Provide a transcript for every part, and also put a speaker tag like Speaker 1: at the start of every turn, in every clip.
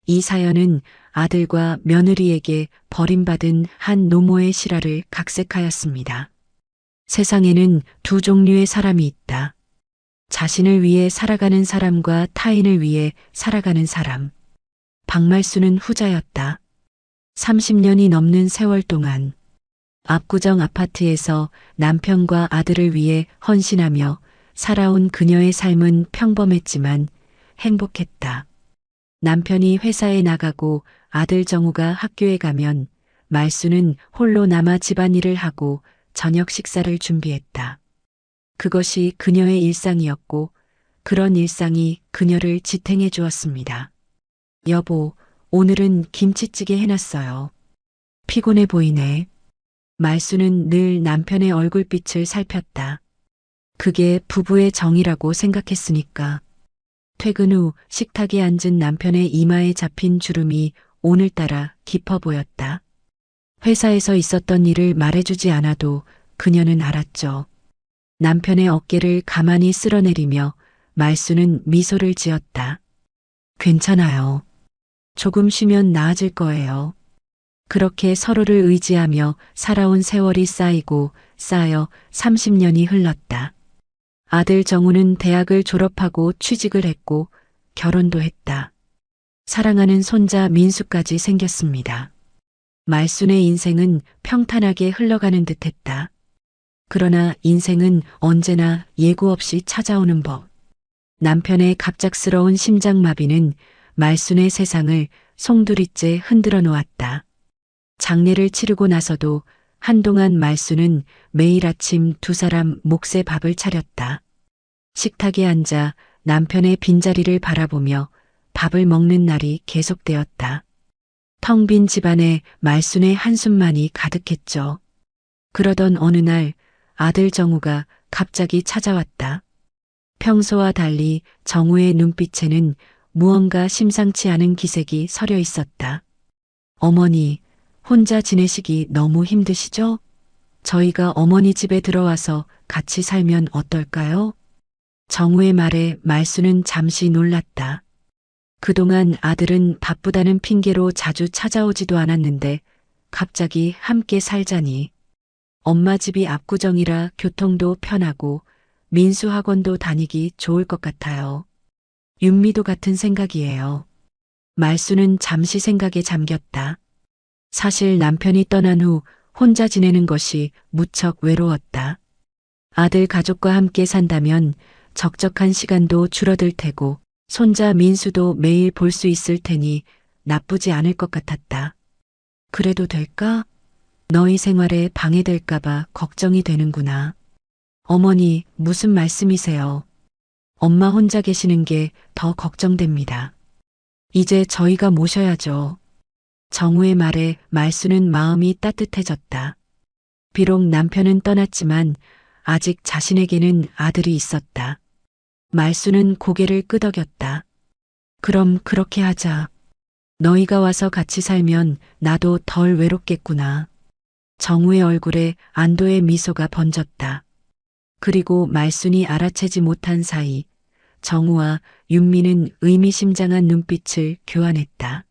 Speaker 1: 이 사연은 아들과 며느리에게 버림받은 한 노모의 실화를 각색하였습니다. 세상에는 두 종류의 사람이 있다. 자신을 위해 살아가는 사람과 타인을 위해 살아가는 사람. 박말수는 후자였다. 30년이 넘는 세월 동안 압구정 아파트에서 남편과 아들을 위해 헌신하며 살아온 그녀의 삶은 평범했지만 행복했다. 남편이 회사에 나가고 아들 정우가 학교에 가면 말수는 홀로 남아 집안일을 하고 저녁 식사를 준비했다. 그것이 그녀의 일상이었고 그런 일상이 그녀를 지탱해 주었습니다. 여보, 오늘은 김치찌개 해놨어요. 피곤해 보이네. 말수는 늘 남편의 얼굴빛을 살폈다. 그게 부부의 정이라고 생각했으니까. 퇴근 후 식탁에 앉은 남편의 이마에 잡힌 주름이 오늘따라 깊어 보였다. 회사에서 있었던 일을 말해주지 않아도 그녀는 알았죠. 남편의 어깨를 가만히 쓸어내리며 말수는 미소를 지었다. 괜찮아요. 조금 쉬면 나아질 거예요. 그렇게 서로를 의지하며 살아온 세월이 쌓이고 쌓여 30년이 흘렀다. 아들 정우는 대학을 졸업하고 취직을 했고 결혼도 했다. 사랑하는 손자 민수까지 생겼습니다. 말순의 인생은 평탄하게 흘러가는 듯했다. 그러나 인생은 언제나 예고 없이 찾아오는 법. 남편의 갑작스러운 심장마비는 말순의 세상을 송두리째 흔들어 놓았다. 장례를 치르고 나서도 한동안 말수는 매일 아침 두 사람 몫의 밥을 차렸다. 식탁에 앉아 남편의 빈자리를 바라보며 밥을 먹는 날이 계속되었다. 텅 빈 집안에 말순의 한숨만이 가득했죠. 그러던 어느 날 아들 정우가 갑자기 찾아왔다. 평소와 달리 정우의 눈빛에는 무언가 심상치 않은 기색이 서려 있었다. 어머니, 혼자 지내시기 너무 힘드시죠? 저희가 어머니 집에 들어와서 같이 살면 어떨까요? 정우의 말에 말수는 잠시 놀랐다. 그동안 아들은 바쁘다는 핑계로 자주 찾아오지도 않았는데 갑자기 함께 살자니. 엄마 집이 압구정이라 교통도 편하고 민수 학원도 다니기 좋을 것 같아요. 윤미도 같은 생각이에요. 말수는 잠시 생각에 잠겼다. 사실 남편이 떠난 후 혼자 지내는 것이 무척 외로웠다. 아들 가족과 함께 산다면 적적한 시간도 줄어들 테고 손자 민수도 매일 볼 수 있을 테니 나쁘지 않을 것 같았다. 그래도 될까? 너희 생활에 방해될까봐 걱정이 되는구나. 어머니, 무슨 말씀이세요? 엄마 혼자 계시는 게 더 걱정됩니다. 이제 저희가 모셔야죠. 정우의 말에 말수는 마음이 따뜻해졌다. 비록 남편은 떠났지만 아직 자신에게는 아들이 있었다. 말수는 고개를 끄덕였다. 그럼 그렇게 하자. 너희가 와서 같이 살면 나도 덜 외롭겠구나. 정우의 얼굴에 안도의 미소가 번졌다. 그리고 말순이 알아채지 못한 사이 정우와 윤미는 의미심장한 눈빛을 교환했다.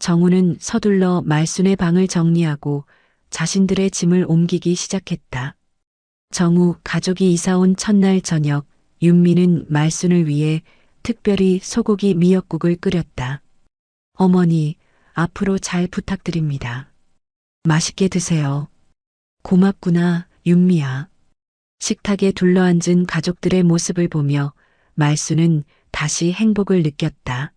Speaker 1: 정우는 서둘러 말순의 방을 정리하고 자신들의 짐을 옮기기 시작했다. 정우 가족이 이사온 첫날 저녁 윤미는 말순을 위해 특별히 소고기 미역국을 끓였다. 어머니, 앞으로 잘 부탁드립니다. 맛있게 드세요. 고맙구나, 윤미야. 식탁에 둘러앉은 가족들의 모습을 보며 말순은 다시 행복을 느꼈다.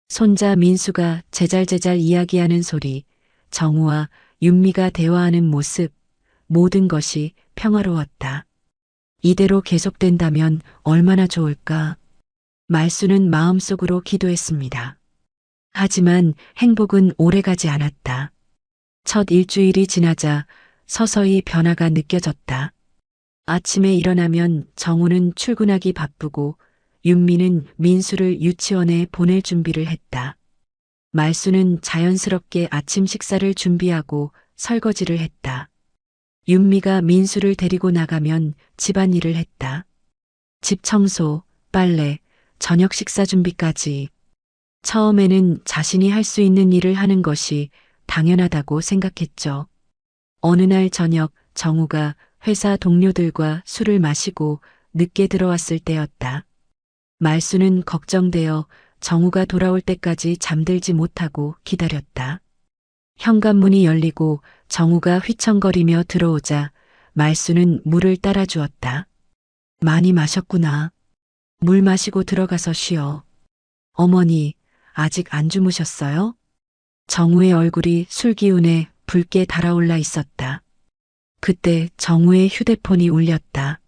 Speaker 1: 손자 민수가 제잘제잘 이야기하는 소리, 정우와 윤미가 대화하는 모습, 모든 것이 평화로웠다. 이대로 계속된다면 얼마나 좋을까? 말수는 마음속으로 기도했습니다. 하지만 행복은 오래가지 않았다. 첫 일주일이 지나자 서서히 변화가 느껴졌다. 아침에 일어나면 정우는 출근하기 바쁘고 윤미는 민수를 유치원에 보낼 준비를 했다. 말수는 자연스럽게 아침 식사를 준비하고 설거지를 했다. 윤미가 민수를 데리고 나가면 집안일을 했다. 집 청소, 빨래, 저녁 식사 준비까지. 처음에는 자신이 할 수 있는 일을 하는 것이 당연하다고 생각했죠. 어느 날 저녁 정우가 회사 동료들과 술을 마시고 늦게 들어왔을 때였다. 말수는 걱정되어 정우가 돌아올 때까지 잠들지 못하고 기다렸다. 현관문이 열리고 정우가 휘청거리며 들어오자 말수는 물을 따라 주었다. 많이 마셨구나. 물 마시고 들어가서 쉬어. 어머니, 아직 안 주무셨어요? 정우의 얼굴이 술 기운에 붉게 달아올라 있었다. 그때 정우의 휴대폰이 울렸다.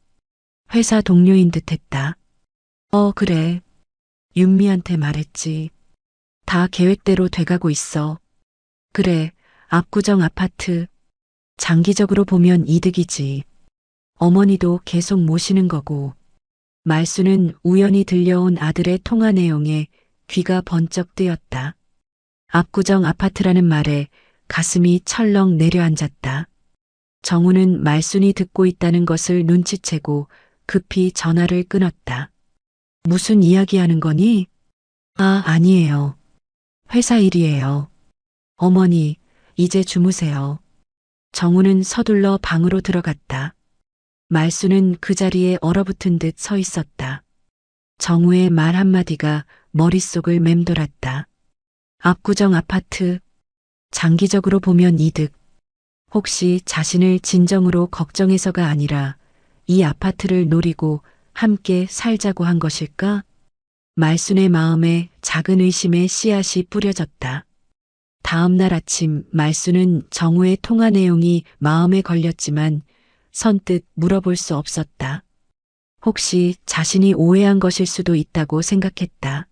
Speaker 1: 회사 동료인 듯 했다. 그래. 윤미한테 말했지. 다 계획대로 돼가고 있어. 그래, 압구정 아파트. 장기적으로 보면 이득이지. 어머니도 계속 모시는 거고. 말수는 우연히 들려온 아들의 통화 내용에 귀가 번쩍 뜨였다. 압구정 아파트라는 말에 가슴이 철렁 내려앉았다. 정우는 말순이 듣고 있다는 것을 눈치채고 급히 전화를 끊었다. 무슨 이야기하는 거니? 아니에요. 회사 일이에요. 어머니, 이제 주무세요. 정우는 서둘러 방으로 들어갔다. 말수는 그 자리에 얼어붙은 듯 서 있었다. 정우의 말 한마디가 머릿속을 맴돌았다. 압구정 아파트. 장기적으로 보면 이득. 혹시 자신을 진정으로 걱정해서가 아니라 이 아파트를 노리고 함께 살자고 한 것일까? 말순의 마음에 작은 의심의 씨앗이 뿌려졌다. 다음 날 아침 말순은 정우의 통화 내용이 마음에 걸렸지만 선뜻 물어볼 수 없었다. 혹시 자신이 오해한 것일 수도 있다고 생각했다.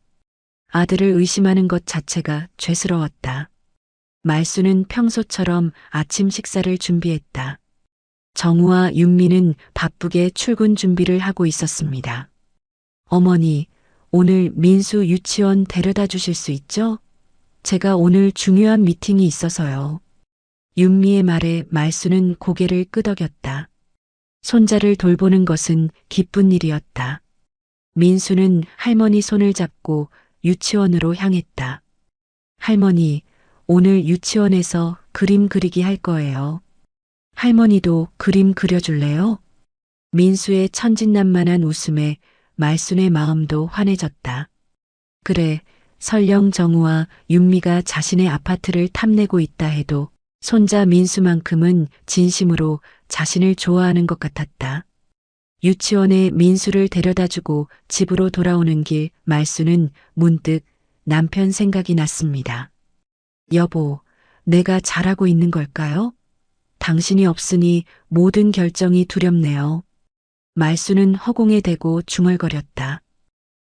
Speaker 1: 아들을 의심하는 것 자체가 죄스러웠다. 말수는 평소처럼 아침 식사를 준비했다. 정우와 윤미는 바쁘게 출근 준비를 하고 있었습니다. 어머니, 오늘 민수 유치원 데려다 주실 수 있죠? 제가 오늘 중요한 미팅이 있어서요. 윤미의 말에 말수는 고개를 끄덕였다. 손자를 돌보는 것은 기쁜 일이었다. 민수는 할머니 손을 잡고 유치원으로 향했다. 할머니, 오늘 유치원에서 그림 그리기 할 거예요. 할머니도 그림 그려줄래요? 민수의 천진난만한 웃음에 말순의 마음도 환해졌다. 그래, 설령 정우와 윤미가 자신의 아파트를 탐내고 있다 해도 손자 민수만큼은 진심으로 자신을 좋아하는 것 같았다. 유치원에 민수를 데려다주고 집으로 돌아오는 길 말수는 문득 남편 생각이 났습니다. 여보, 내가 잘하고 있는 걸까요? 당신이 없으니 모든 결정이 두렵네요. 말수는 허공에 대고 중얼거렸다.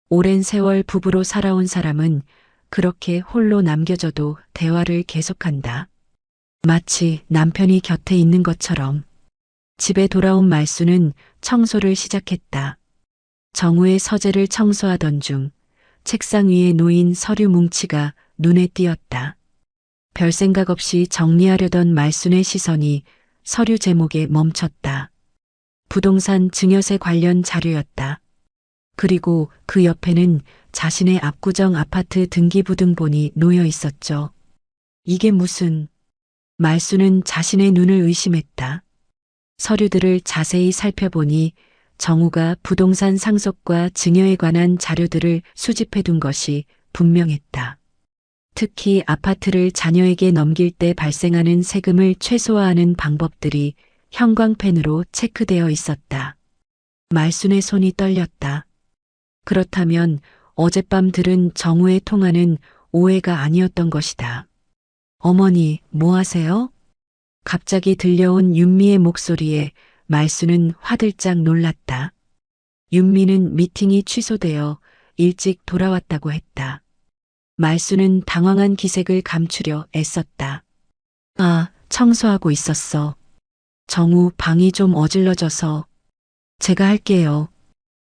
Speaker 1: 오랜 세월 부부로 살아온 사람은 그렇게 홀로 남겨져도 대화를 계속한다. 마치 남편이 곁에 있는 것처럼. 집에 돌아온 말수는 청소를 시작했다. 정우의 서재를 청소하던 중 책상 위에 놓인 서류 뭉치가 눈에 띄었다. 별 생각 없이 정리하려던 말순의 시선이 서류 제목에 멈췄다. 부동산 증여세 관련 자료였다. 그리고 그 옆에는 자신의 압구정 아파트 등기부등본이 놓여 있었죠. 이게 무슨... 말순은 자신의 눈을 의심했다. 서류들을 자세히 살펴보니 정우가 부동산 상속과 증여에 관한 자료들을 수집해둔 것이 분명했다. 특히 아파트를 자녀에게 넘길 때 발생하는 세금을 최소화하는 방법들이 형광펜으로 체크되어 있었다. 말순의 손이 떨렸다. 그렇다면 어젯밤 들은 정우의 통화는 오해가 아니었던 것이다. 어머니, 뭐 하세요? 갑자기 들려온 윤미의 목소리에 말수는 화들짝 놀랐다. 윤미는 미팅이 취소되어 일찍 돌아왔다고 했다. 말수는 당황한 기색을 감추려 애썼다. 청소하고 있었어. 정우 방이 좀 어질러져서. 제가 할게요.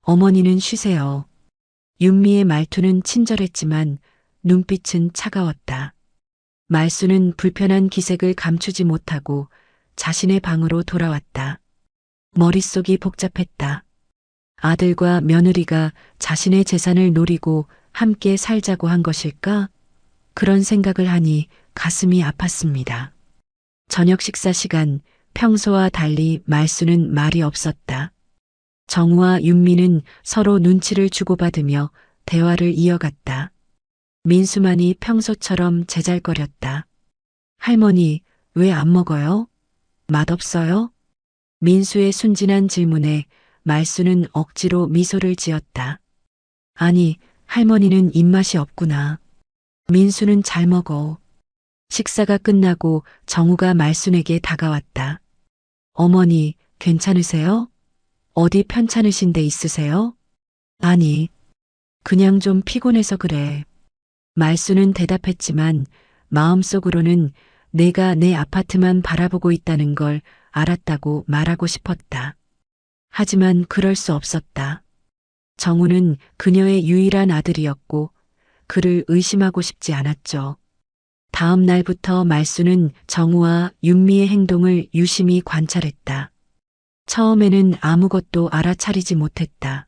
Speaker 1: 어머니는 쉬세요. 윤미의 말투는 친절했지만 눈빛은 차가웠다. 말수는 불편한 기색을 감추지 못하고 자신의 방으로 돌아왔다. 머릿속이 복잡했다. 아들과 며느리가 자신의 재산을 노리고 함께 살자고 한 것일까? 그런 생각을 하니 가슴이 아팠습니다. 저녁 식사 시간, 평소와 달리 말수는 말이 없었다. 정우와 윤미는 서로 눈치를 주고받으며 대화를 이어갔다. 민수만이 평소처럼 제잘거렸다. 할머니, 왜 안 먹어요? 맛없어요? 민수의 순진한 질문에 말수는 억지로 미소를 지었다. 아니, 할머니는 입맛이 없구나. 민수는 잘 먹어. 식사가 끝나고 정우가 말순에게 다가왔다. 어머니, 괜찮으세요? 어디 편찮으신 데 있으세요? 아니, 그냥 좀 피곤해서 그래. 말순은 대답했지만 마음속으로는 내가 내 아파트만 바라보고 있다는 걸 알았다고 말하고 싶었다. 하지만 그럴 수 없었다. 정우는 그녀의 유일한 아들이었고 그를 의심하고 싶지 않았죠. 다음 날부터 말수는 정우와 윤미의 행동을 유심히 관찰했다. 처음에는 아무것도 알아차리지 못했다.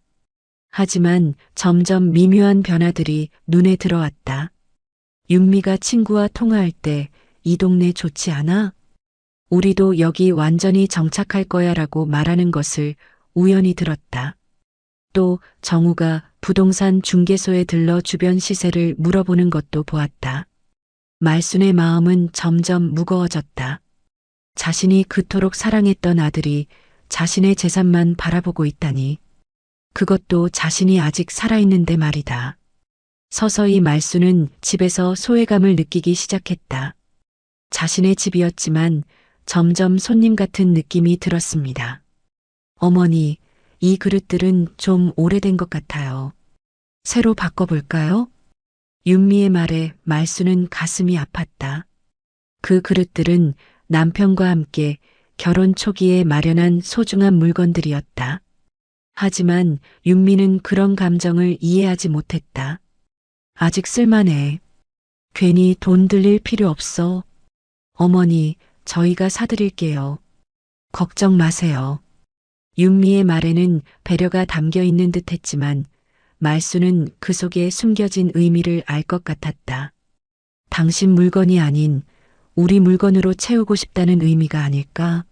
Speaker 1: 하지만 점점 미묘한 변화들이 눈에 들어왔다. 윤미가 친구와 통화할 때 이 동네 좋지 않아? 우리도 여기 완전히 정착할 거야 라고 말하는 것을 우연히 들었다. 또 정우가 부동산 중개소에 들러 주변 시세를 물어보는 것도 보았다. 말순의 마음은 점점 무거워졌다. 자신이 그토록 사랑했던 아들이 자신의 재산만 바라보고 있다니. 그것도 자신이 아직 살아있는데 말이다. 서서히 말순은 집에서 소외감을 느끼기 시작했다. 자신의 집이었지만 점점 손님 같은 느낌이 들었습니다. 어머니, 이 그릇들은 좀 오래된 것 같아요. 새로 바꿔볼까요? 윤미의 말에 말수는 가슴이 아팠다. 그 그릇들은 남편과 함께 결혼 초기에 마련한 소중한 물건들이었다. 하지만 윤미는 그런 감정을 이해하지 못했다. 아직 쓸만해. 괜히 돈 들일 필요 없어. 어머니, 저희가 사드릴게요. 걱정 마세요. 윤미의 말에는 배려가 담겨 있는 듯 했지만 말수는 그 속에 숨겨진 의미를 알 것 같았다. 당신 물건이 아닌 우리 물건으로 채우고 싶다는 의미가 아닐까?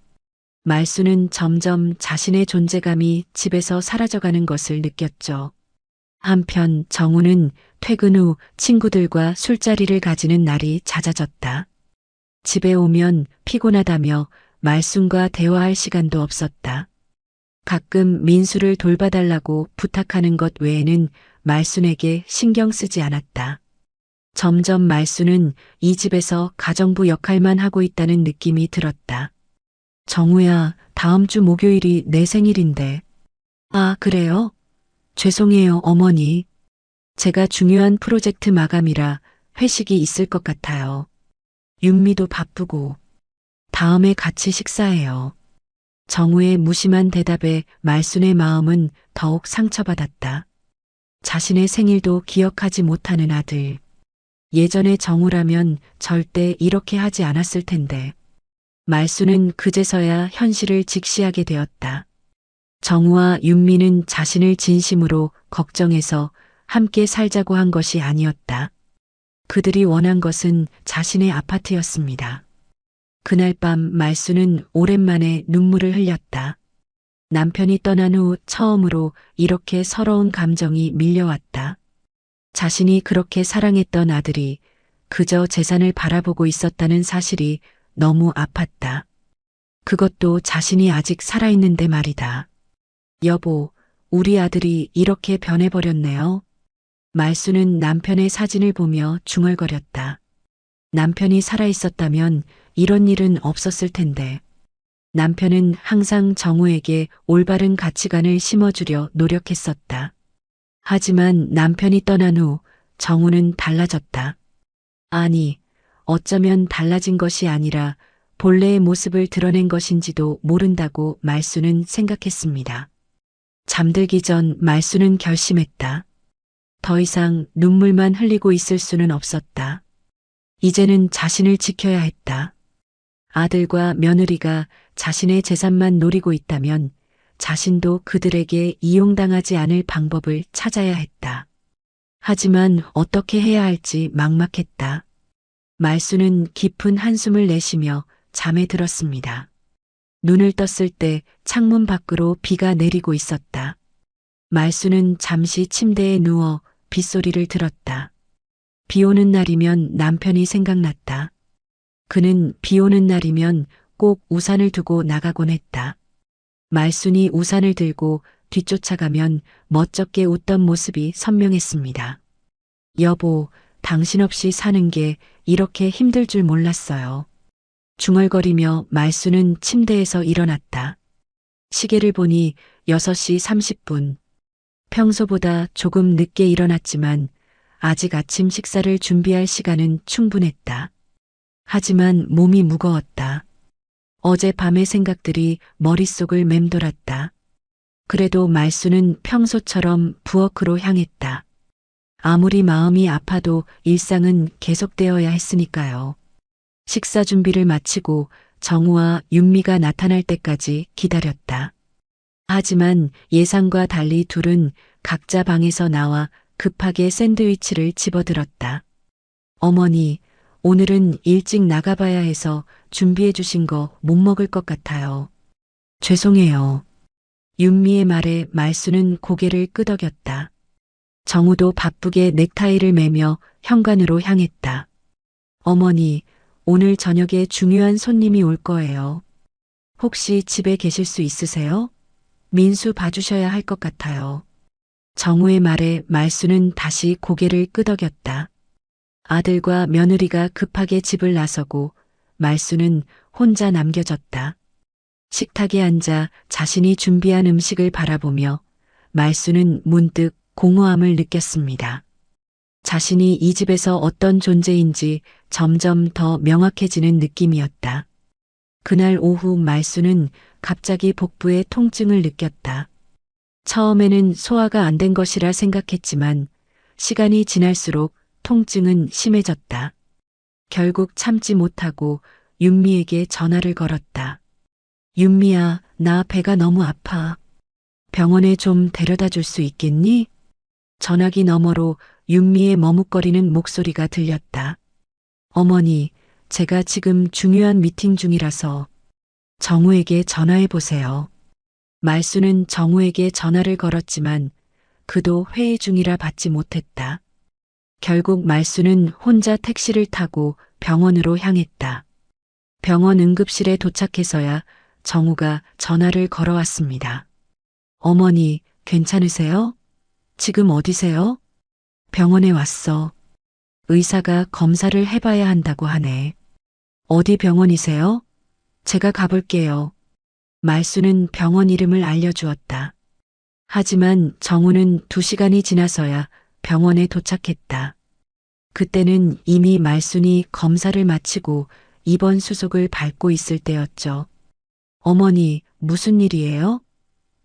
Speaker 1: 말수는 점점 자신의 존재감이 집에서 사라져가는 것을 느꼈죠. 한편 정우는 퇴근 후 친구들과 술자리를 가지는 날이 잦아졌다. 집에 오면 피곤하다며 말순과 대화할 시간도 없었다. 가끔 민수를 돌봐달라고 부탁하는 것 외에는 말순에게 신경 쓰지 않았다. 점점 말순은 이 집에서 가정부 역할만 하고 있다는 느낌이 들었다. 정우야, 다음 주 목요일이 내 생일인데. 아, 그래요? 죄송해요, 어머니. 제가 중요한 프로젝트 마감이라 회식이 있을 것 같아요. 윤미도 바쁘고. 다음에 같이 식사해요. 정우의 무심한 대답에 말순의 마음은 더욱 상처받았다. 자신의 생일도 기억하지 못하는 아들. 예전의 정우라면 절대 이렇게 하지 않았을 텐데. 말순은 그제서야 현실을 직시하게 되었다. 정우와 윤미는 자신을 진심으로 걱정해서 함께 살자고 한 것이 아니었다. 그들이 원한 것은 자신의 아파트였습니다. 그날 밤 말수는 오랜만에 눈물을 흘렸다. 남편이 떠난 후 처음으로 이렇게 서러운 감정이 밀려왔다. 자신이 그렇게 사랑했던 아들이 그저 재산을 바라보고 있었다는 사실이 너무 아팠다. 그것도 자신이 아직 살아있는데 말이다. 여보, 우리 아들이 이렇게 변해버렸네요. 말수는 남편의 사진을 보며 중얼거렸다. 남편이 살아있었다면 이런 일은 없었을 텐데. 남편은 항상 정우에게 올바른 가치관을 심어주려 노력했었다. 하지만 남편이 떠난 후 정우는 달라졌다. 아니, 어쩌면 달라진 것이 아니라 본래의 모습을 드러낸 것인지도 모른다고 말수는 생각했습니다. 잠들기 전 말수는 결심했다. 더 이상 눈물만 흘리고 있을 수는 없었다. 이제는 자신을 지켜야 했다. 아들과 며느리가 자신의 재산만 노리고 있다면 자신도 그들에게 이용당하지 않을 방법을 찾아야 했다. 하지만 어떻게 해야 할지 막막했다. 말수는 깊은 한숨을 내쉬며 잠에 들었습니다. 눈을 떴을 때 창문 밖으로 비가 내리고 있었다. 말수는 잠시 침대에 누워 빗소리를 들었다. 비 오는 날이면 남편이 생각났다. 그는 비 오는 날이면 꼭 우산을 두고 나가곤 했다. 말순이 우산을 들고 뒤쫓아가면 멋쩍게 웃던 모습이 선명했습니다. 여보, 당신 없이 사는 게 이렇게 힘들 줄 몰랐어요. 중얼거리며 말수는 침대에서 일어났다. 시계를 보니 6시 30분. 평소보다 조금 늦게 일어났지만 아직 아침 식사를 준비할 시간은 충분했다. 하지만 몸이 무거웠다. 어젯밤의 생각들이 머릿속을 맴돌았다. 그래도 말수는 평소처럼 부엌으로 향했다. 아무리 마음이 아파도 일상은 계속되어야 했으니까요. 식사 준비를 마치고 정우와 윤미가 나타날 때까지 기다렸다. 하지만 예상과 달리 둘은 각자 방에서 나와 급하게 샌드위치를 집어들었다. 어머니, 오늘은 일찍 나가봐야 해서 준비해 주신 거 못 먹을 것 같아요. 죄송해요. 윤미의 말에 말수는 고개를 끄덕였다. 정우도 바쁘게 넥타이를 매며 현관으로 향했다. 어머니, 오늘 저녁에 중요한 손님이 올 거예요. 혹시 집에 계실 수 있으세요? 민수 봐주셔야 할 것 같아요. 정우의 말에 말수는 다시 고개를 끄덕였다. 아들과 며느리가 급하게 집을 나서고 말수는 혼자 남겨졌다. 식탁에 앉아 자신이 준비한 음식을 바라보며 말수는 문득 공허함을 느꼈습니다. 자신이 이 집에서 어떤 존재인지 점점 더 명확해지는 느낌이었다. 그날 오후 말수는 갑자기 복부에 통증을 느꼈다. 처음에는 소화가 안 된 것이라 생각했지만 시간이 지날수록 통증은 심해졌다. 결국 참지 못하고 윤미에게 전화를 걸었다. 윤미야, 나 배가 너무 아파. 병원에 좀 데려다 줄 수 있겠니? 전화기 너머로 윤미의 머뭇거리는 목소리가 들렸다. 어머니, 제가 지금 중요한 미팅 중이라서 정우에게 전화해 보세요. 말수는 정우에게 전화를 걸었지만 그도 회의 중이라 받지 못했다. 결국 말수는 혼자 택시를 타고 병원으로 향했다. 병원 응급실에 도착해서야 정우가 전화를 걸어왔습니다. 어머니, 괜찮으세요? 지금 어디세요? 병원에 왔어. 의사가 검사를 해봐야 한다고 하네. 어디 병원이세요? 제가 가볼게요. 말수는 병원 이름을 알려주었다. 하지만 정우는 2시간이 지나서야 병원에 도착했다. 그때는 이미 말순이 검사를 마치고 입원 수속을 밟고 있을 때였죠. 어머니, 무슨 일이에요?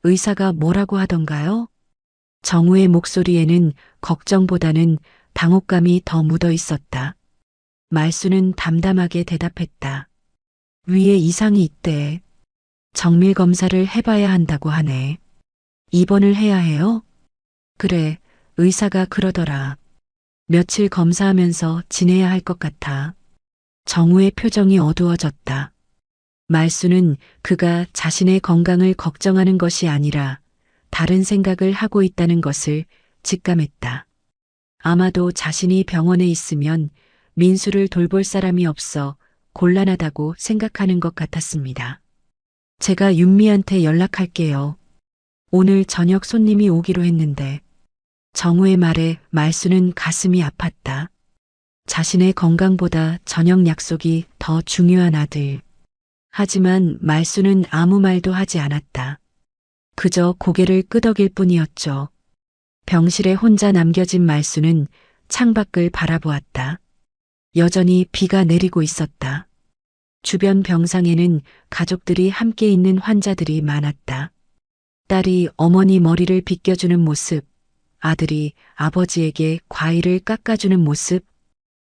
Speaker 1: 의사가 뭐라고 하던가요? 정우의 목소리에는 걱정보다는 당혹감이 더 묻어 있었다. 말수는 담담하게 대답했다. 위에 이상이 있대. 정밀 검사를 해봐야 한다고 하네. 입원을 해야 해요? 그래, 의사가 그러더라. 며칠 검사하면서 지내야 할 것 같아. 정우의 표정이 어두워졌다. 말수는 그가 자신의 건강을 걱정하는 것이 아니라 다른 생각을 하고 있다는 것을 직감했다. 아마도 자신이 병원에 있으면 민수를 돌볼 사람이 없어 곤란하다고 생각하는 것 같았습니다. 제가 윤미한테 연락할게요. 오늘 저녁 손님이 오기로 했는데. 정우의 말에 말수는 가슴이 아팠다. 자신의 건강보다 저녁 약속이 더 중요한 아들. 하지만 말수는 아무 말도 하지 않았다. 그저 고개를 끄덕일 뿐이었죠. 병실에 혼자 남겨진 말수는 창밖을 바라보았다. 여전히 비가 내리고 있었다. 주변 병상에는 가족들이 함께 있는 환자들이 많았다. 딸이 어머니 머리를 빗겨주는 모습, 아들이 아버지에게 과일을 깎아주는 모습,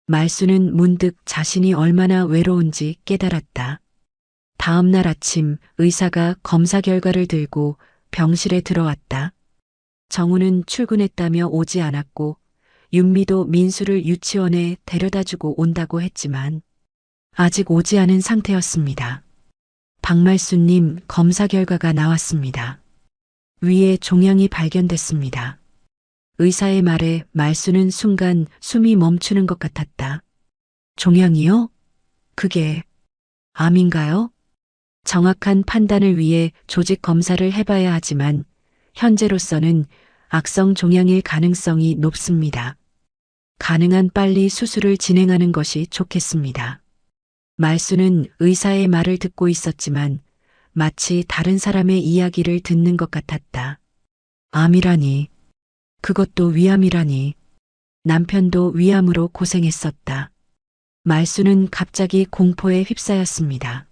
Speaker 1: 말수는 문득 자신이 얼마나 외로운지 깨달았다. 다음 날 아침 의사가 검사 결과를 들고 병실에 들어왔다. 정우는 출근했다며 오지 않았고 윤미도 민수를 유치원에 데려다주고 온다고 했지만 아직 오지 않은 상태였습니다. 박말수님 검사 결과가 나왔습니다. 위에 종양이 발견됐습니다. 의사의 말에 말수는 순간 숨이 멈추는 것 같았다. 종양이요? 그게 암인가요? 정확한 판단을 위해 조직 검사를 해봐야 하지만 현재로서는 악성 종양일 가능성이 높습니다. 가능한 빨리 수술을 진행하는 것이 좋겠습니다. 말수는 의사의 말을 듣고 있었지만 마치 다른 사람의 이야기를 듣는 것 같았다. 암이라니. 그것도 위암이라니. 남편도 위암으로 고생했었다. 말수는 갑자기 공포에 휩싸였습니다.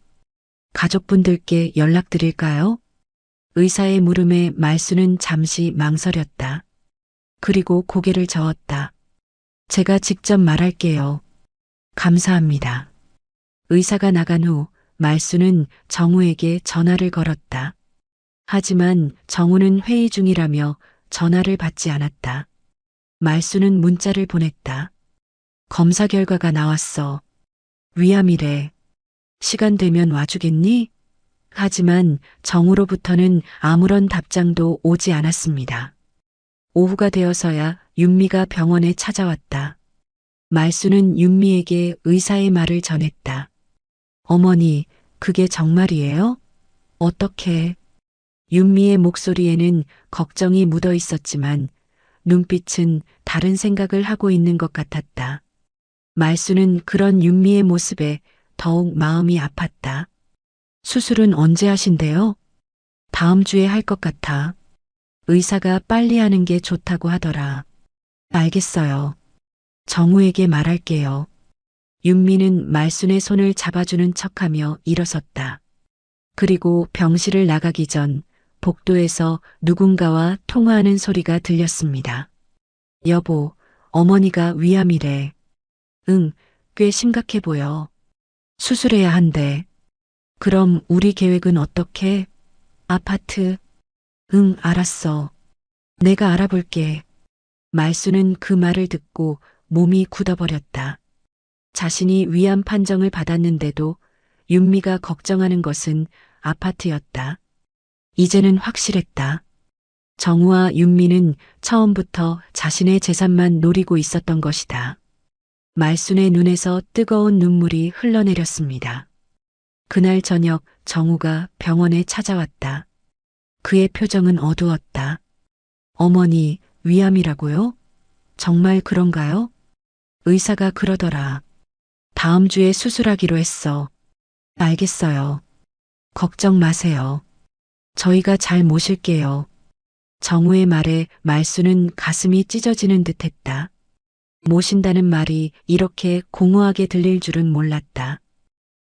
Speaker 1: 가족분들께 연락드릴까요? 의사의 물음에 말수는 잠시 망설였다. 그리고 고개를 저었다. 제가 직접 말할게요. 감사합니다. 의사가 나간 후 말수는 정우에게 전화를 걸었다. 하지만 정우는 회의 중이라며 전화를 받지 않았다. 말수는 문자를 보냈다. 검사 결과가 나왔어. 위암이래. 시간 되면 와주겠니? 하지만 정우로부터는 아무런 답장도 오지 않았습니다. 오후가 되어서야 윤미가 병원에 찾아왔다. 말수는 윤미에게 의사의 말을 전했다. 어머니, 그게 정말이에요? 어떻게? 윤미의 목소리에는 걱정이 묻어 있었지만 눈빛은 다른 생각을 하고 있는 것 같았다. 말수는 그런 윤미의 모습에 더욱 마음이 아팠다. 수술은 언제 하신대요? 다음 주에 할 것 같아. 의사가 빨리 하는 게 좋다고 하더라. 알겠어요. 정우에게 말할게요. 윤미는 말순의 손을 잡아주는 척하며 일어섰다. 그리고 병실을 나가기 전 복도에서 누군가와 통화하는 소리가 들렸습니다. 여보, 어머니가 위암이래. 응, 꽤 심각해 보여. 수술해야 한대. 그럼 우리 계획은 어떻게? 아파트. 응, 알았어. 내가 알아볼게. 말수는 그 말을 듣고 몸이 굳어버렸다. 자신이 위암 판정을 받았는데도 윤미가 걱정하는 것은 아파트였다. 이제는 확실했다. 정우와 윤미는 처음부터 자신의 재산만 노리고 있었던 것이다. 말순의 눈에서 뜨거운 눈물이 흘러내렸습니다. 그날 저녁 정우가 병원에 찾아왔다. 그의 표정은 어두웠다. 어머니, 위암이라고요? 정말 그런가요? 의사가 그러더라. 다음 주에 수술하기로 했어. 알겠어요. 걱정 마세요. 저희가 잘 모실게요. 정우의 말에 말수는 가슴이 찢어지는 듯 했다. 모신다는 말이 이렇게 공허하게 들릴 줄은 몰랐다.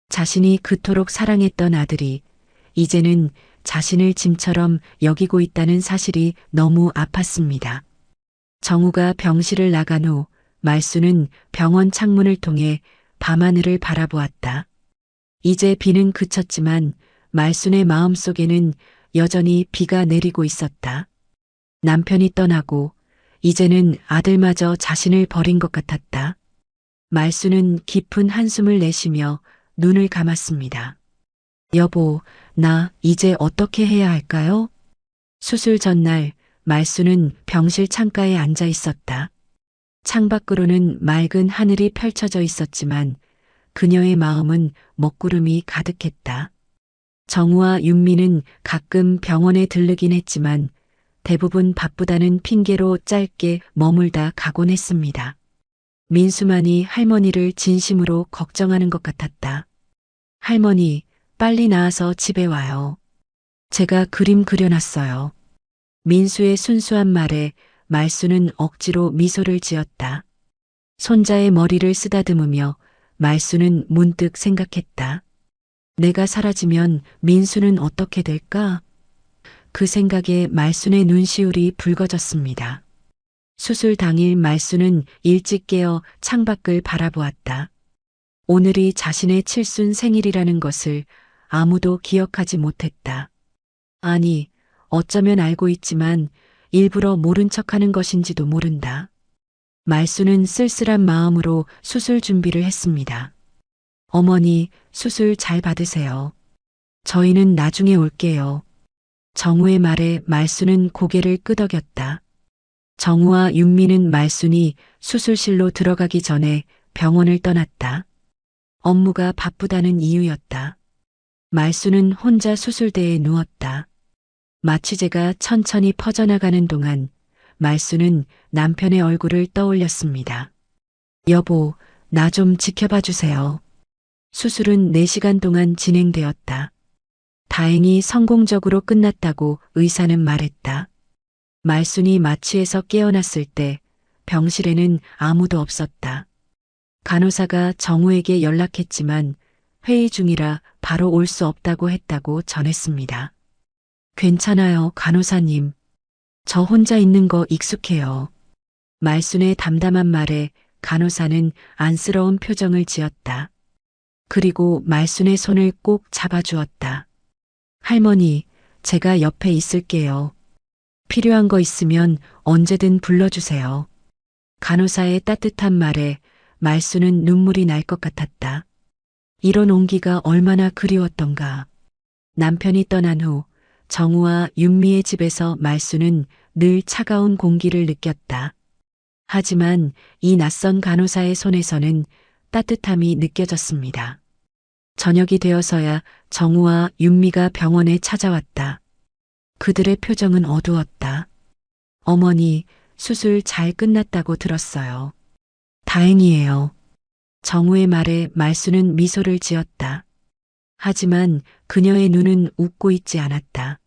Speaker 1: 자신이 그토록 사랑했던 아들이 이제는 자신을 짐처럼 여기고 있다는 사실이 너무 아팠습니다. 정우가 병실을 나간 후 말수는 병원 창문을 통해 밤하늘을 바라보았다. 이제 비는 그쳤지만 말순의 마음속에는 여전히 비가 내리고 있었다. 남편이 떠나고 이제는 아들마저 자신을 버린 것 같았다. 말수는 깊은 한숨을 내쉬며 눈을 감았습니다. 여보, 나 이제 어떻게 해야 할까요? 수술 전날 말수는 병실 창가에 앉아 있었다. 창밖으로는 맑은 하늘이 펼쳐져 있었지만 그녀의 마음은 먹구름이 가득했다. 정우와 윤미는 가끔 병원에 들르긴 했지만 대부분 바쁘다는 핑계로 짧게 머물다 가곤 했습니다. 민수만이 할머니를 진심으로 걱정하는 것 같았다. 할머니, 빨리 나와서 집에 와요. 제가 그림 그려놨어요. 민수의 순수한 말에 말수는 억지로 미소를 지었다. 손자의 머리를 쓰다듬으며 말수는 문득 생각했다. 내가 사라지면 민수는 어떻게 될까? 그 생각에 말순의 눈시울이 붉어졌습니다. 수술 당일 말수는 일찍 깨어 창밖을 바라보았다. 오늘이 자신의 칠순 생일이라는 것을 아무도 기억하지 못했다. 아니, 어쩌면 알고 있지만 일부러 모른 척하는 것인지도 모른다. 말수는 쓸쓸한 마음으로 수술 준비를 했습니다. 어머니, 수술 잘 받으세요. 저희는 나중에 올게요. 정우의 말에 말수는 고개를 끄덕였다. 정우와 윤미는 말순이 수술실로 들어가기 전에 병원을 떠났다. 업무가 바쁘다는 이유였다. 말수는 혼자 수술대에 누웠다. 마취제가 천천히 퍼져나가는 동안 말수는 남편의 얼굴을 떠올렸습니다. 여보, 나 좀 지켜봐 주세요. 수술은 4시간 동안 진행되었다. 다행히 성공적으로 끝났다고 의사는 말했다. 말순이 마취에서 깨어났을 때 병실에는 아무도 없었다. 간호사가 정우에게 연락했지만 회의 중이라 바로 올 수 없다고 했다고 전했습니다. 괜찮아요, 간호사님. 저 혼자 있는 거 익숙해요. 말순의 담담한 말에 간호사는 안쓰러운 표정을 지었다. 그리고 말순의 손을 꼭 잡아주었다. 할머니, 제가 옆에 있을게요. 필요한 거 있으면 언제든 불러주세요. 간호사의 따뜻한 말에 말수는 눈물이 날 것 같았다. 이런 온기가 얼마나 그리웠던가. 남편이 떠난 후 정우와 윤미의 집에서 말수는 늘 차가운 공기를 느꼈다. 하지만 이 낯선 간호사의 손에서는 따뜻함이 느껴졌습니다. 저녁이 되어서야 정우와 윤미가 병원에 찾아왔다. 그들의 표정은 어두웠다. 어머니, 수술 잘 끝났다고 들었어요. 다행이에요. 정우의 말에 말수는 미소를 지었다. 하지만 그녀의 눈은 웃고 있지 않았다.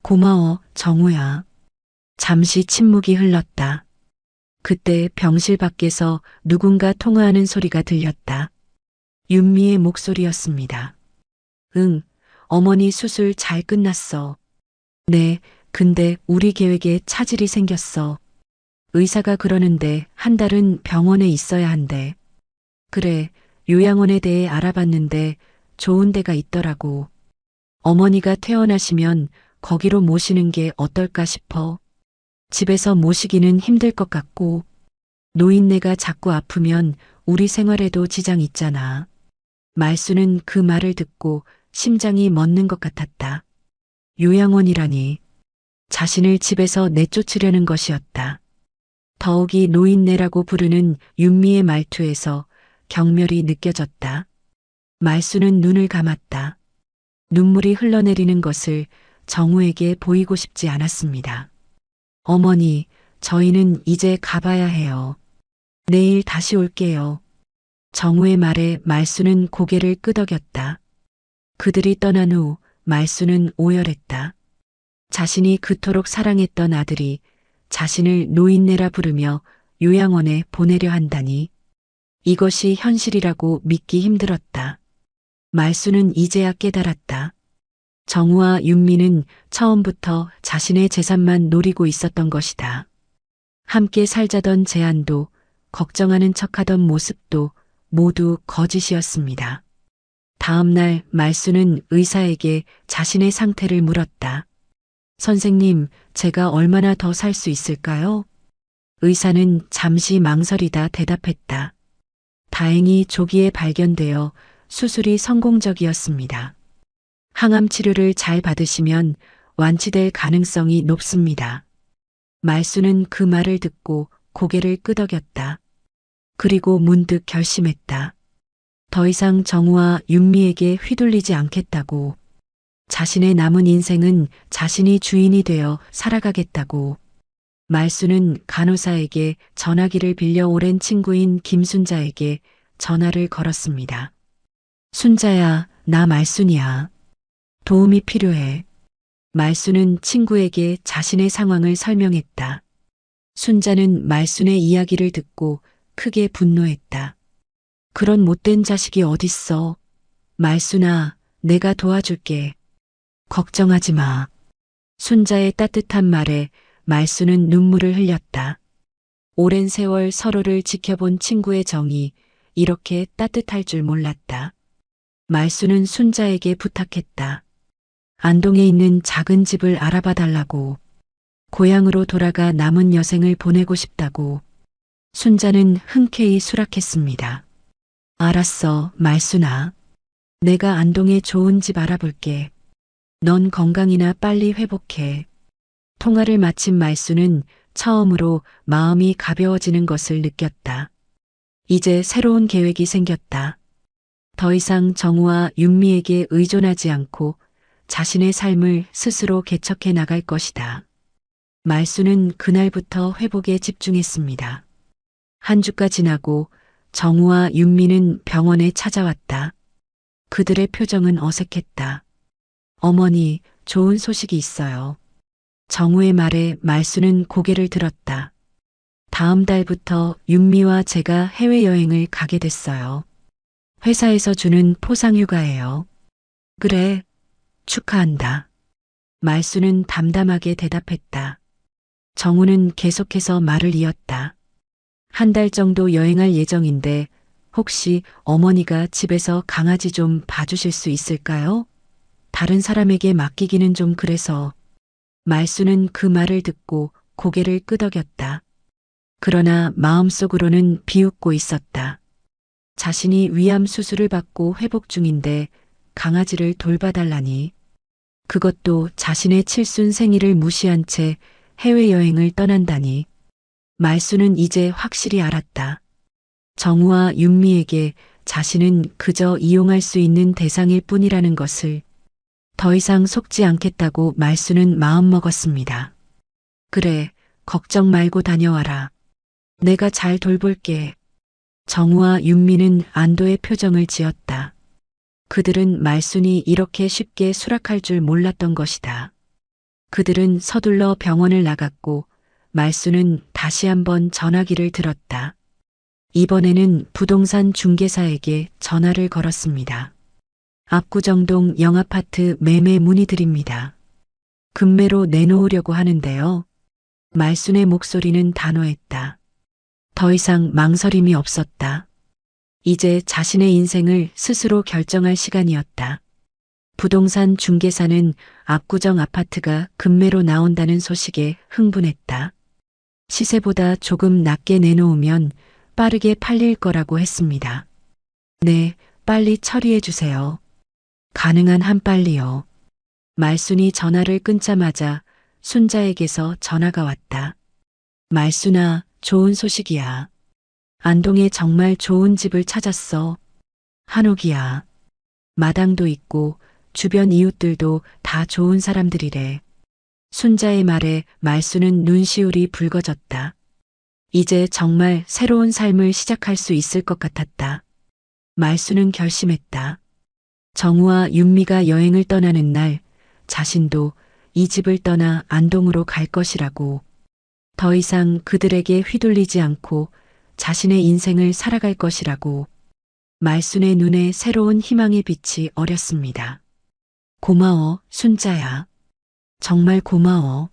Speaker 1: 고마워, 정우야. 잠시 침묵이 흘렀다. 그때 병실 밖에서 누군가 통화하는 소리가 들렸다. 윤미의 목소리였습니다. 응, 어머니 수술 잘 끝났어. 네, 근데 우리 계획에 차질이 생겼어. 의사가 그러는데 한 달은 병원에 있어야 한대. 그래, 요양원에 대해 알아봤는데 좋은 데가 있더라고. 어머니가 퇴원하시면 거기로 모시는 게 어떨까 싶어. 집에서 모시기는 힘들 것 같고, 노인네가 자꾸 아프면 우리 생활에도 지장 있잖아. 말수는 그 말을 듣고 심장이 멎는 것 같았다. 요양원이라니. 자신을 집에서 내쫓으려는 것이었다. 더욱이 노인네라고 부르는 윤미의 말투에서 경멸이 느껴졌다. 말수는 눈을 감았다. 눈물이 흘러내리는 것을 정우에게 보이고 싶지 않았습니다. 어머니, 저희는 이제 가봐야 해요. 내일 다시 올게요. 정우의 말에 말수는 고개를 끄덕였다. 그들이 떠난 후 말수는 오열했다. 자신이 그토록 사랑했던 아들이 자신을 노인네라 부르며 요양원에 보내려 한다니. 이것이 현실이라고 믿기 힘들었다. 말수는 이제야 깨달았다. 정우와 윤미는 처음부터 자신의 재산만 노리고 있었던 것이다. 함께 살자던 제안도 걱정하는 척하던 모습도 모두 거짓이었습니다. 다음 날 말수는 의사에게 자신의 상태를 물었다. 선생님, 제가 얼마나 더 살 수 있을까요? 의사는 잠시 망설이다 대답했다. 다행히 조기에 발견되어 수술이 성공적이었습니다. 항암 치료를 잘 받으시면 완치될 가능성이 높습니다. 말수는 그 말을 듣고 고개를 끄덕였다. 그리고 문득 결심했다. 더 이상 정우와 윤미에게 휘둘리지 않겠다고. 자신의 남은 인생은 자신이 주인이 되어 살아가겠다고. 말수는 간호사에게 전화기를 빌려 오랜 친구인 김순자에게 전화를 걸었습니다. 순자야, 나 말순이야. 도움이 필요해. 말수는 친구에게 자신의 상황을 설명했다. 순자는 말순의 이야기를 듣고 크게 분노했다. 그런 못된 자식이 어딨어. 말순아, 내가 도와줄게. 걱정하지 마. 순자의 따뜻한 말에 말수는 눈물을 흘렸다. 오랜 세월 서로를 지켜본 친구의 정이 이렇게 따뜻할 줄 몰랐다. 말수는 순자에게 부탁했다. 안동에 있는 작은 집을 알아봐 달라고. 고향으로 돌아가 남은 여생을 보내고 싶다고. 순자는 흔쾌히 수락했습니다. 알았어, 말순아. 내가 안동에 좋은 집 알아볼게. 넌 건강이나 빨리 회복해. 통화를 마친 말순은 처음으로 마음이 가벼워지는 것을 느꼈다. 이제 새로운 계획이 생겼다. 더 이상 정우와 윤미에게 의존하지 않고 자신의 삶을 스스로 개척해 나갈 것이다. 말순은 그날부터 회복에 집중했습니다. 한 주가 지나고 정우와 윤미는 병원에 찾아왔다. 그들의 표정은 어색했다. 어머니, 좋은 소식이 있어요. 정우의 말에 말순은 고개를 들었다. 다음 달부터 윤미와 제가 해외여행을 가게 됐어요. 회사에서 주는 포상휴가예요. 그래, 축하한다. 말순은 담담하게 대답했다. 정우는 계속해서 말을 이었다. 한 달 정도 여행할 예정인데 혹시 어머니가 집에서 강아지 좀 봐주실 수 있을까요? 다른 사람에게 맡기기는 좀 그래서. 말순은 그 말을 듣고 고개를 끄덕였다. 그러나 마음속으로는 비웃고 있었다. 자신이 위암 수술을 받고 회복 중인데 강아지를 돌봐달라니. 그것도 자신의 칠순 생일을 무시한 채 해외여행을 떠난다니. 말순은 이제 확실히 알았다. 정우와 윤미에게 자신은 그저 이용할 수 있는 대상일 뿐이라는 것을. 더 이상 속지 않겠다고 말순은 마음먹었습니다. 그래, 걱정 말고 다녀와라. 내가 잘 돌볼게. 정우와 윤미는 안도의 표정을 지었다. 그들은 말순이 이렇게 쉽게 수락할 줄 몰랐던 것이다. 그들은 서둘러 병원을 나갔고 말순은 다시 한번 전화기를 들었다. 이번에는 부동산 중개사에게 전화를 걸었습니다. 압구정동 영아파트 매매 문의드립니다. 급매로 내놓으려고 하는데요. 말순의 목소리는 단호했다. 더 이상 망설임이 없었다. 이제 자신의 인생을 스스로 결정할 시간이었다. 부동산 중개사는 압구정 아파트가 급매로 나온다는 소식에 흥분했다. 시세보다 조금 낮게 내놓으면 빠르게 팔릴 거라고 했습니다. 네, 빨리 처리해 주세요. 가능한 한 빨리요. 말순이 전화를 끊자마자 순자에게서 전화가 왔다. 말순아, 좋은 소식이야. 안동에 정말 좋은 집을 찾았어. 한옥이야. 마당도 있고 주변 이웃들도 다 좋은 사람들이래. 순자의 말에 말순은 눈시울이 붉어졌다. 이제 정말 새로운 삶을 시작할 수 있을 것 같았다. 말순은 결심했다. 정우와 윤미가 여행을 떠나는 날 자신도 이 집을 떠나 안동으로 갈 것이라고. 더 이상 그들에게 휘둘리지 않고 자신의 인생을 살아갈 것이라고. 말순의 눈에 새로운 희망의 빛이 어렸습니다. 고마워, 순자야. 정말 고마워.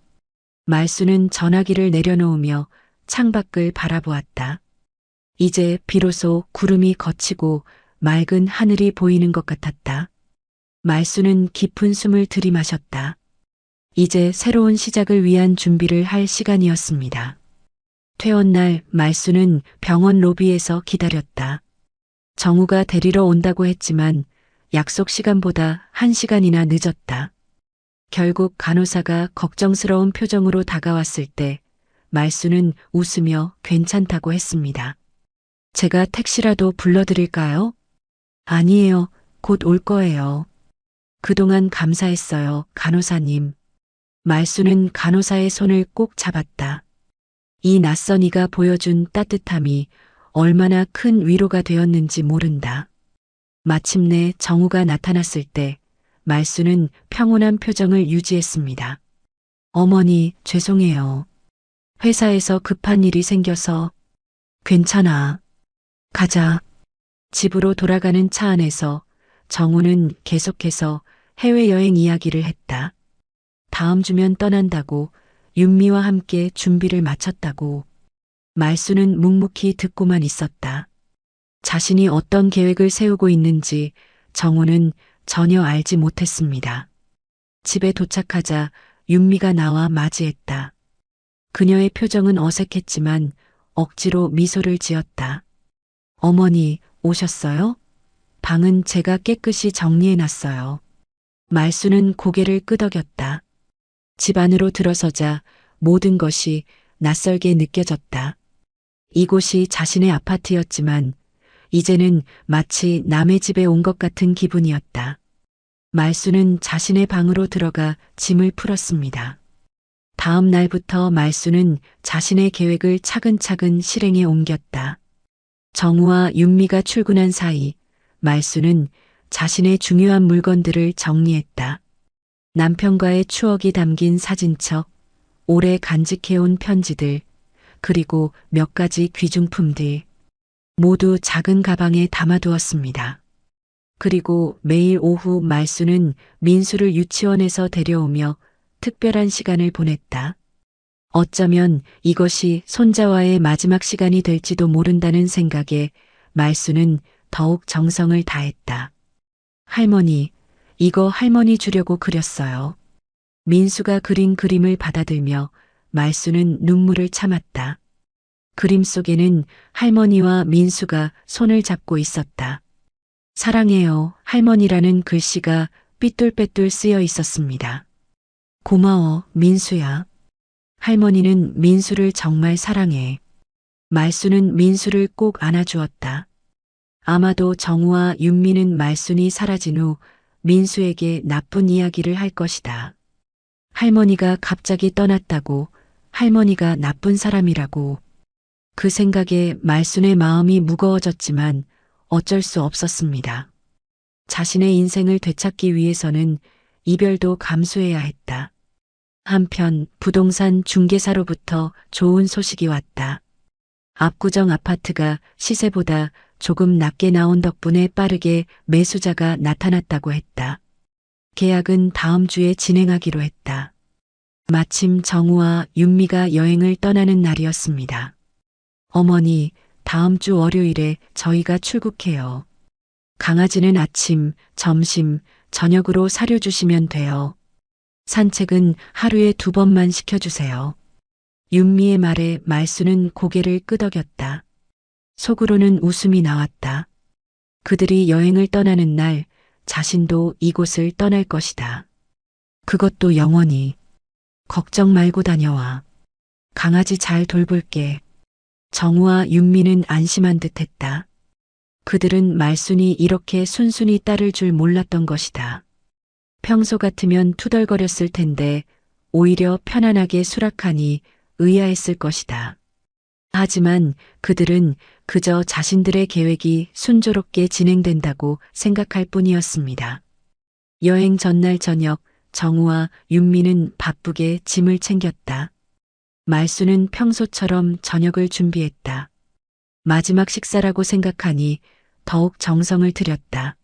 Speaker 1: 말순은 전화기를 내려놓으며 창밖을 바라보았다. 이제 비로소 구름이 걷히고 맑은 하늘이 보이는 것 같았다. 말순은 깊은 숨을 들이마셨다. 이제 새로운 시작을 위한 준비를 할 시간이었습니다. 퇴원날 말순은 병원 로비에서 기다렸다. 정우가 데리러 온다고 했지만 약속 시간보다 1시간이나 늦었다. 결국 간호사가 걱정스러운 표정으로 다가왔을 때 말순은 웃으며 괜찮다고 했습니다. 제가 택시라도 불러드릴까요? 아니에요. 곧 올 거예요. 그동안 감사했어요, 간호사님. 말순은 간호사의 손을 꼭 잡았다. 이 낯선 이가 보여준 따뜻함이 얼마나 큰 위로가 되었는지 모른다. 마침내 정우가 나타났을 때 말순은 평온한 표정을 유지했습니다. 어머니, 죄송해요. 회사에서 급한 일이 생겨서. 괜찮아. 가자. 집으로 돌아가는 차 안에서 정우는 계속해서 해외여행 이야기를 했다. 다음 주면 떠난다고, 윤미와 함께 준비를 마쳤다고. 말순은 묵묵히 듣고만 있었다. 자신이 어떤 계획을 세우고 있는지 정우는 전혀 알지 못했습니다. 집에 도착하자 윤미가 나와 맞이했다. 그녀의 표정은 어색했지만 억지로 미소를 지었다. 어머니, 오셨어요? 방은 제가 깨끗이 정리해놨어요. 말수는 고개를 끄덕였다. 집 안으로 들어서자 모든 것이 낯설게 느껴졌다. 이곳이 자신의 아파트였지만 이제는 마치 남의 집에 온 것 같은 기분이었다. 말수는 자신의 방으로 들어가 짐을 풀었습니다. 다음 날부터 말수는 자신의 계획을 차근차근 실행에 옮겼다. 정우와 윤미가 출근한 사이 말수는 자신의 중요한 물건들을 정리했다. 남편과의 추억이 담긴 사진첩, 오래 간직해온 편지들, 그리고 몇 가지 귀중품들, 모두 작은 가방에 담아두었습니다. 그리고 매일 오후 말수는 민수를 유치원에서 데려오며 특별한 시간을 보냈다. 어쩌면 이것이 손자와의 마지막 시간이 될지도 모른다는 생각에 말수는 더욱 정성을 다했다. 할머니, 이거 할머니 주려고 그렸어요. 민수가 그린 그림을 받아들며 말수는 눈물을 참았다. 그림 속에는 할머니와 민수가 손을 잡고 있었다. 사랑해요, 할머니라는 글씨가 삐뚤빼뚤 쓰여 있었습니다. 고마워, 민수야. 할머니는 민수를 정말 사랑해. 말수는 민수를 꼭 안아주었다. 아마도 정우와 윤미는 말순이 사라진 후 민수에게 나쁜 이야기를 할 것이다. 할머니가 갑자기 떠났다고, 할머니가 나쁜 사람이라고. 그 생각에 말순의 마음이 무거워졌지만 어쩔 수 없었습니다. 자신의 인생을 되찾기 위해서는 이별도 감수해야 했다. 한편 부동산 중개사로부터 좋은 소식이 왔다. 압구정 아파트가 시세보다 조금 낮게 나온 덕분에 빠르게 매수자가 나타났다고 했다. 계약은 다음 주에 진행하기로 했다. 마침 정우와 윤미가 여행을 떠나는 날이었습니다. 어머니, 다음 주 월요일에 저희가 출국해요. 강아지는 아침, 점심, 저녁으로 사료 주시면 돼요. 산책은 하루에 2번만 시켜주세요. 윤미의 말에 말수는 고개를 끄덕였다. 속으로는 웃음이 나왔다. 그들이 여행을 떠나는 날 자신도 이곳을 떠날 것이다. 그것도 영원히. 걱정 말고 다녀와. 강아지 잘 돌볼게. 정우와 윤미는 안심한 듯했다. 그들은 말순이 이렇게 순순히 따를 줄 몰랐던 것이다. 평소 같으면 투덜거렸을 텐데 오히려 편안하게 수락하니 의아했을 것이다. 하지만 그들은 그저 자신들의 계획이 순조롭게 진행된다고 생각할 뿐이었습니다. 여행 전날 저녁 정우와 윤미는 바쁘게 짐을 챙겼다. 말수는 평소처럼 저녁을 준비했다. 마지막 식사라고 생각하니 더욱 정성을 들였다.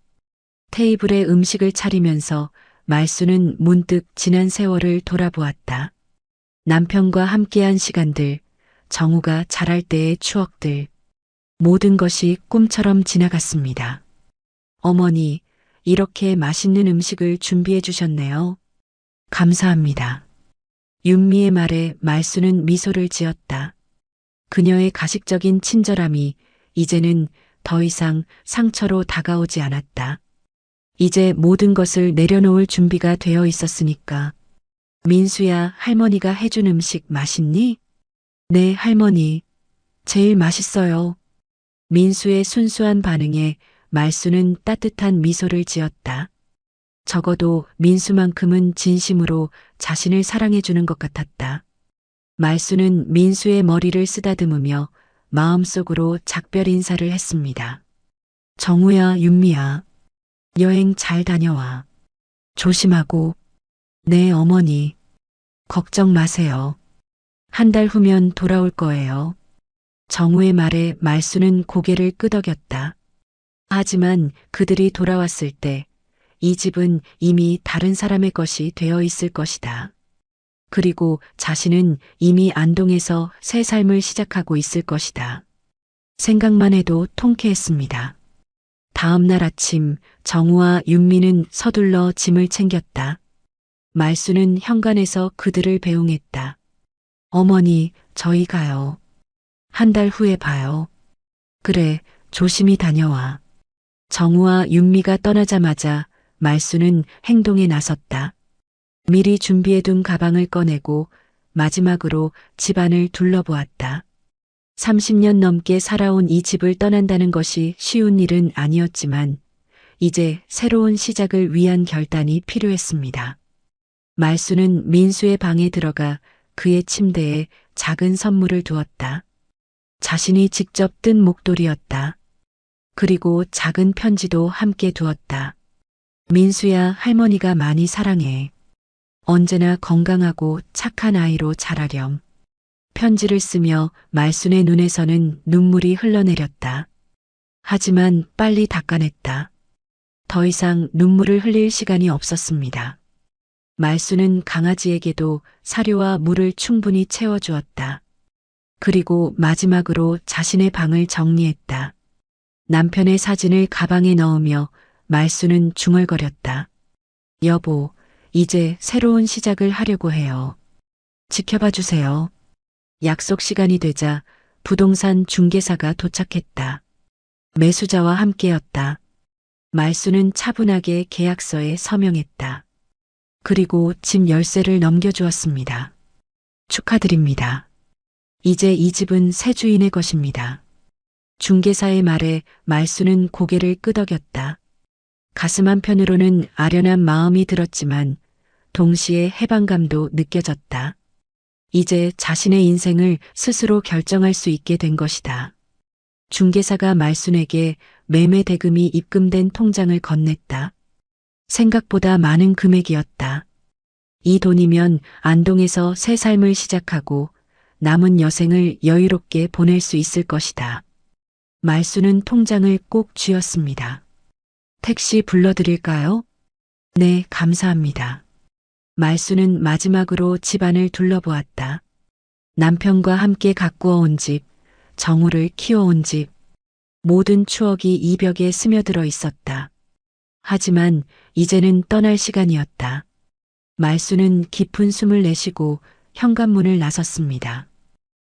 Speaker 1: 테이블에 음식을 차리면서 말수는 문득 지난 세월을 돌아보았다. 남편과 함께한 시간들, 정우가 자랄 때의 추억들, 모든 것이 꿈처럼 지나갔습니다. 어머니, 이렇게 맛있는 음식을 준비해 주셨네요. 감사합니다. 윤미의 말에 말수는 미소를 지었다. 그녀의 가식적인 친절함이 이제는 더 이상 상처로 다가오지 않았다. 이제 모든 것을 내려놓을 준비가 되어 있었으니까. 민수야, 할머니가 해준 음식 맛있니? 네, 할머니. 제일 맛있어요. 민수의 순수한 반응에 말수는 따뜻한 미소를 지었다. 적어도 민수만큼은 진심으로 자신을 사랑해주는 것 같았다. 말수는 민수의 머리를 쓰다듬으며 마음속으로 작별 인사를 했습니다. 정우야, 윤미야. 여행 잘 다녀와. 조심하고. 네, 어머니. 걱정 마세요. 한 달 후면 돌아올 거예요. 정우의 말에 말수는 고개를 끄덕였다. 하지만 그들이 돌아왔을 때 이 집은 이미 다른 사람의 것이 되어 있을 것이다. 그리고 자신은 이미 안동에서 새 삶을 시작하고 있을 것이다. 생각만 해도 통쾌했습니다. 다음 날 아침 정우와 윤미는 서둘러 짐을 챙겼다. 말수는 현관에서 그들을 배웅했다. 어머니, 저희 가요. 한 달 후에 봐요. 그래, 조심히 다녀와. 정우와 윤미가 떠나자마자 말수는 행동에 나섰다. 미리 준비해둔 가방을 꺼내고 마지막으로 집안을 둘러보았다. 30년 넘게 살아온 이 집을 떠난다는 것이 쉬운 일은 아니었지만 이제 새로운 시작을 위한 결단이 필요했습니다. 말수는 민수의 방에 들어가 그의 침대에 작은 선물을 두었다. 자신이 직접 뜬 목도리였다. 그리고 작은 편지도 함께 두었다. 민수야, 할머니가 많이 사랑해. 언제나 건강하고 착한 아이로 자라렴. 편지를 쓰며 말순의 눈에서는 눈물이 흘러내렸다. 하지만 빨리 닦아냈다. 더 이상 눈물을 흘릴 시간이 없었습니다. 말순은 강아지에게도 사료와 물을 충분히 채워주었다. 그리고 마지막으로 자신의 방을 정리했다. 남편의 사진을 가방에 넣으며 말순은 중얼거렸다. 여보, 이제 새로운 시작을 하려고 해요. 지켜봐 주세요. 약속 시간이 되자 부동산 중개사가 도착했다. 매수자와 함께였다. 말수는 차분하게 계약서에 서명했다. 그리고 집 열쇠를 넘겨주었습니다. 축하드립니다. 이제 이 집은 새 주인의 것입니다. 중개사의 말에 말수는 고개를 끄덕였다. 가슴 한편으로는 아련한 마음이 들었지만 동시에 해방감도 느껴졌다. 이제 자신의 인생을 스스로 결정할 수 있게 된 것이다. 중개사가 말순에게 매매 대금이 입금된 통장을 건넸다. 생각보다 많은 금액이었다. 이 돈이면 안동에서 새 삶을 시작하고 남은 여생을 여유롭게 보낼 수 있을 것이다. 말순은 통장을 꼭 쥐었습니다. 택시 불러드릴까요? 네, 감사합니다. 말수는 마지막으로 집안을 둘러보았다. 남편과 함께 가꾸어온 집, 정우를 키워온 집, 모든 추억이 이 벽에 스며들어 있었다. 하지만 이제는 떠날 시간이었다. 말수는 깊은 숨을 내쉬고 현관문을 나섰습니다.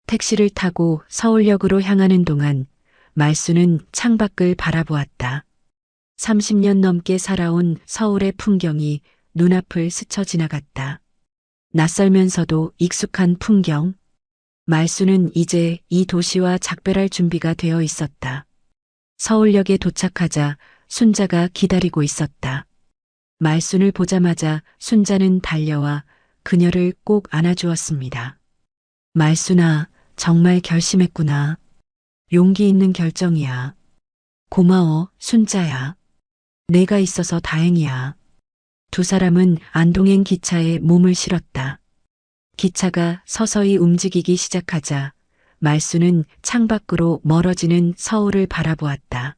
Speaker 1: 택시를 타고 서울역으로 향하는 동안 말수는 창밖을 바라보았다. 30년 넘게 살아온 서울의 풍경이 눈앞을 스쳐 지나갔다. 낯설면서도 익숙한 풍경. 말수는 이제 이 도시와 작별할 준비가 되어 있었다. 서울역에 도착하자 순자가 기다리고 있었다. 말순을 보자마자 순자는 달려와 그녀를 꼭 안아주었습니다. 말순아, 정말 결심했구나. 용기 있는 결정이야. 고마워, 순자야. 내가 있어서 다행이야. 두 사람은 안동행 기차에 몸을 실었다. 기차가 서서히 움직이기 시작하자 말수는 창밖으로 멀어지는 서울을 바라보았다.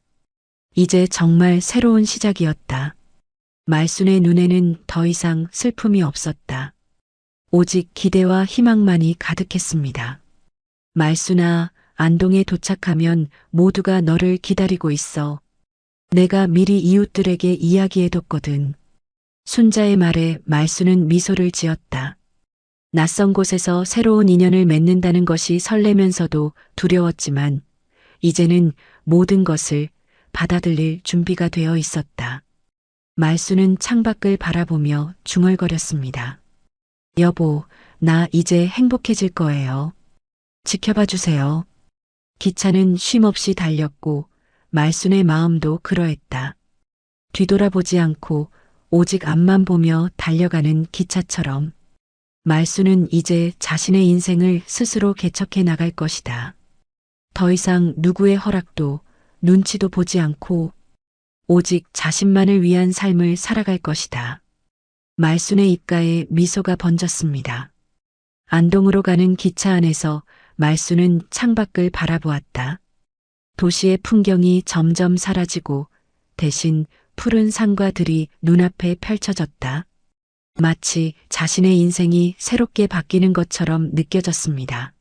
Speaker 1: 이제 정말 새로운 시작이었다. 말순의 눈에는 더 이상 슬픔이 없었다. 오직 기대와 희망만이 가득했습니다. 말순아, 안동에 도착하면 모두가 너를 기다리고 있어. 내가 미리 이웃들에게 이야기해뒀거든. 순자의 말에 말수는 미소를 지었다. 낯선 곳에서 새로운 인연을 맺는다는 것이 설레면서도 두려웠지만 이제는 모든 것을 받아들일 준비가 되어 있었다. 말수는 창밖을 바라보며 중얼거렸습니다. 여보, 나 이제 행복해질 거예요. 지켜봐 주세요. 기차는 쉼없이 달렸고 말순의 마음도 그러했다. 뒤돌아보지 않고 오직 앞만 보며 달려가는 기차처럼 말순은 이제 자신의 인생을 스스로 개척해 나갈 것이다. 더 이상 누구의 허락도 눈치도 보지 않고 오직 자신만을 위한 삶을 살아갈 것이다. 말순의 입가에 미소가 번졌습니다. 안동으로 가는 기차 안에서 말순은 창밖을 바라보았다. 도시의 풍경이 점점 사라지고 대신 푸른 산과 들이 눈앞에 펼쳐졌다. 마치 자신의 인생이 새롭게 바뀌는 것처럼 느껴졌습니다.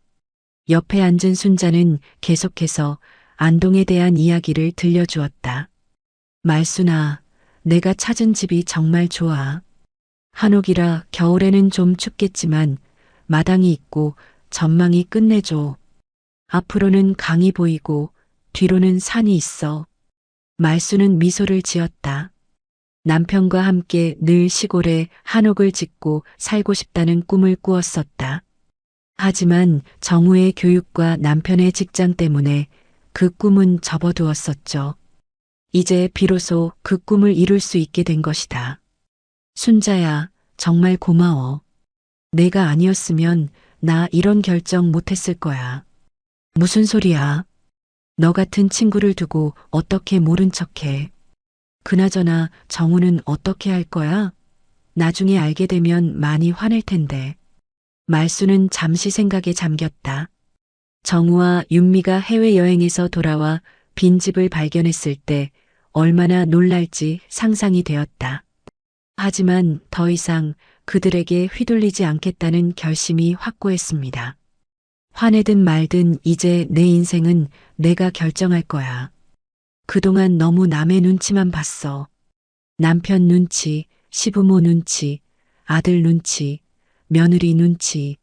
Speaker 1: 옆에 앉은 순자는 계속해서 안동에 대한 이야기를 들려주었다. 말순아, 내가 찾은 집이 정말 좋아. 한옥이라 겨울에는 좀 춥겠지만 마당이 있고 전망이 끝내줘. 앞으로는 강이 보이고 뒤로는 산이 있어. 말수는 미소를 지었다. 남편과 함께 늘 시골에 한옥을 짓고 살고 싶다는 꿈을 꾸었었다. 하지만 정우의 교육과 남편의 직장 때문에 그 꿈은 접어두었었죠. 이제 비로소 그 꿈을 이룰 수 있게 된 것이다. 순자야, 정말 고마워. 내가 아니었으면 나 이런 결정 못했을 거야. 무슨 소리야? 너 같은 친구를 두고 어떻게 모른 척해? 그나저나 정우는 어떻게 할 거야? 나중에 알게 되면 많이 화낼 텐데. 말수는 잠시 생각에 잠겼다. 정우와 윤미가 해외여행에서 돌아와 빈집을 발견했을 때 얼마나 놀랄지 상상이 되었다. 하지만 더 이상 그들에게 휘둘리지 않겠다는 결심이 확고했습니다. 화내든 말든 이제 내 인생은 내가 결정할 거야. 그동안 너무 남의 눈치만 봤어. 남편 눈치, 시부모 눈치, 아들 눈치, 며느리 눈치.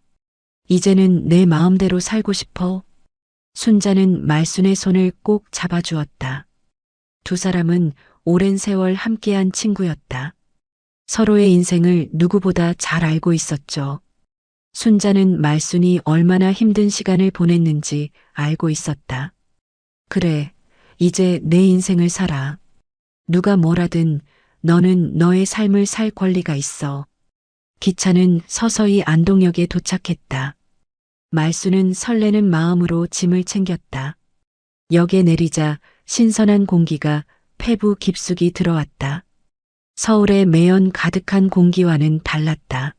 Speaker 1: 이제는 내 마음대로 살고 싶어. 순자는 말순의 손을 꼭 잡아주었다. 두 사람은 오랜 세월 함께한 친구였다. 서로의 인생을 누구보다 잘 알고 있었죠. 순자는 말순이 얼마나 힘든 시간을 보냈는지 알고 있었다. 그래, 이제 내 인생을 살아. 누가 뭐라든 너는 너의 삶을 살 권리가 있어. 기차는 서서히 안동역에 도착했다. 말수는 설레는 마음으로 짐을 챙겼다. 역에 내리자 신선한 공기가 폐부 깊숙이 들어왔다. 서울의 매연 가득한 공기와는 달랐다.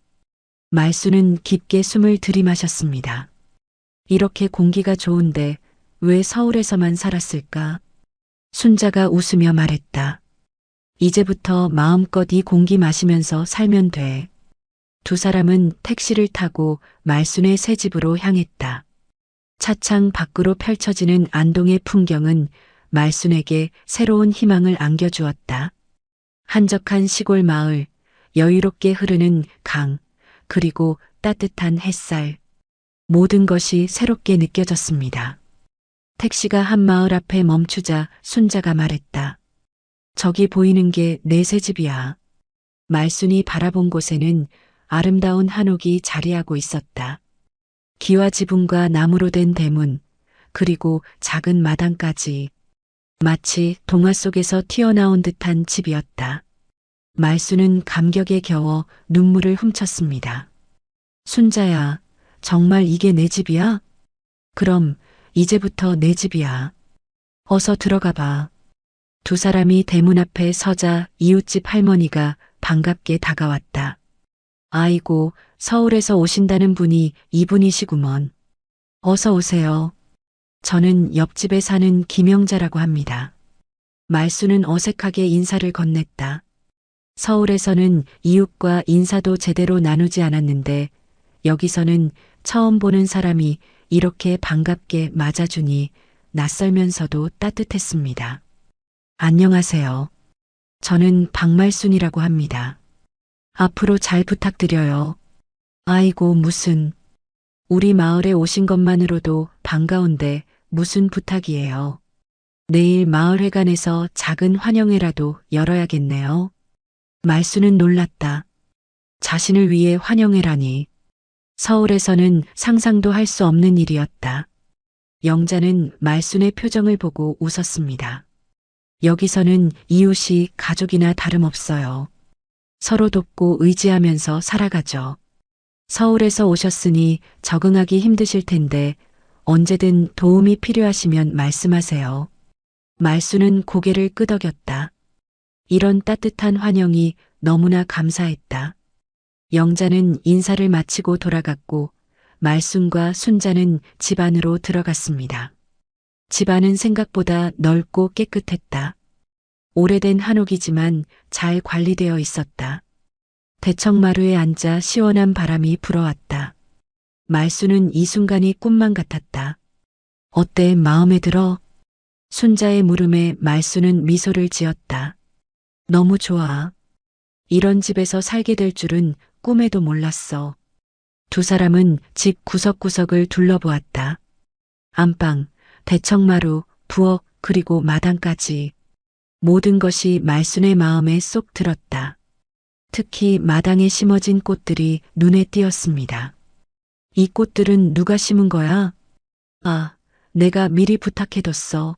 Speaker 1: 말수는 깊게 숨을 들이마셨습니다. 이렇게 공기가 좋은데 왜 서울에서만 살았을까? 순자가 웃으며 말했다. 이제부터 마음껏 이 공기 마시면서 살면 돼. 두 사람은 택시를 타고 말순의 새 집으로 향했다. 차창 밖으로 펼쳐지는 안동의 풍경은 말순에게 새로운 희망을 안겨주었다. 한적한 시골 마을, 여유롭게 흐르는 강, 그리고 따뜻한 햇살. 모든 것이 새롭게 느껴졌습니다. 택시가 한 마을 앞에 멈추자 순자가 말했다. 저기 보이는 게 내 새 집이야. 말순이 바라본 곳에는 아름다운 한옥이 자리하고 있었다. 기와 지붕과 나무로 된 대문, 그리고 작은 마당까지. 마치 동화 속에서 튀어나온 듯한 집이었다. 말수는 감격에 겨워 눈물을 훔쳤습니다. 순자야, 정말 이게 내 집이야? 그럼 이제부터 내 집이야. 어서 들어가 봐. 두 사람이 대문 앞에 서자 이웃집 할머니가 반갑게 다가왔다. 아이고, 서울에서 오신다는 분이 이분이시구먼. 어서 오세요. 저는 옆집에 사는 김영자라고 합니다. 말수는 어색하게 인사를 건넸다. 서울에서는 이웃과 인사도 제대로 나누지 않았는데 여기서는 처음 보는 사람이 이렇게 반갑게 맞아주니 낯설면서도 따뜻했습니다. 안녕하세요. 저는 박말순이라고 합니다. 앞으로 잘 부탁드려요. 아이고 무슨. 우리 마을에 오신 것만으로도 반가운데 무슨 부탁이에요. 내일 마을회관에서 작은 환영회라도 열어야겠네요. 말수는 놀랐다. 자신을 위해 환영회라니. 서울에서는 상상도 할 수 없는 일이었다. 영자는 말순의 표정을 보고 웃었습니다. 여기서는 이웃이 가족이나 다름없어요. 서로 돕고 의지하면서 살아가죠. 서울에서 오셨으니 적응하기 힘드실 텐데 언제든 도움이 필요하시면 말씀하세요. 말수는 고개를 끄덕였다. 이런 따뜻한 환영이 너무나 감사했다. 영자는 인사를 마치고 돌아갔고 말순과 순자는 집 안으로 들어갔습니다. 집 안은 생각보다 넓고 깨끗했다. 오래된 한옥이지만 잘 관리되어 있었다. 대청마루에 앉아 시원한 바람이 불어왔다. 말수는 이 순간이 꿈만 같았다. 어때, 마음에 들어? 순자의 물음에 말수는 미소를 지었다. 너무 좋아. 이런 집에서 살게 될 줄은 꿈에도 몰랐어. 두 사람은 집 구석구석을 둘러보았다. 안방, 대청마루, 부엌, 그리고 마당까지. 모든 것이 말순의 마음에 쏙 들었다. 특히 마당에 심어진 꽃들이 눈에 띄었습니다. 이 꽃들은 누가 심은 거야? 아, 내가 미리 부탁해뒀어.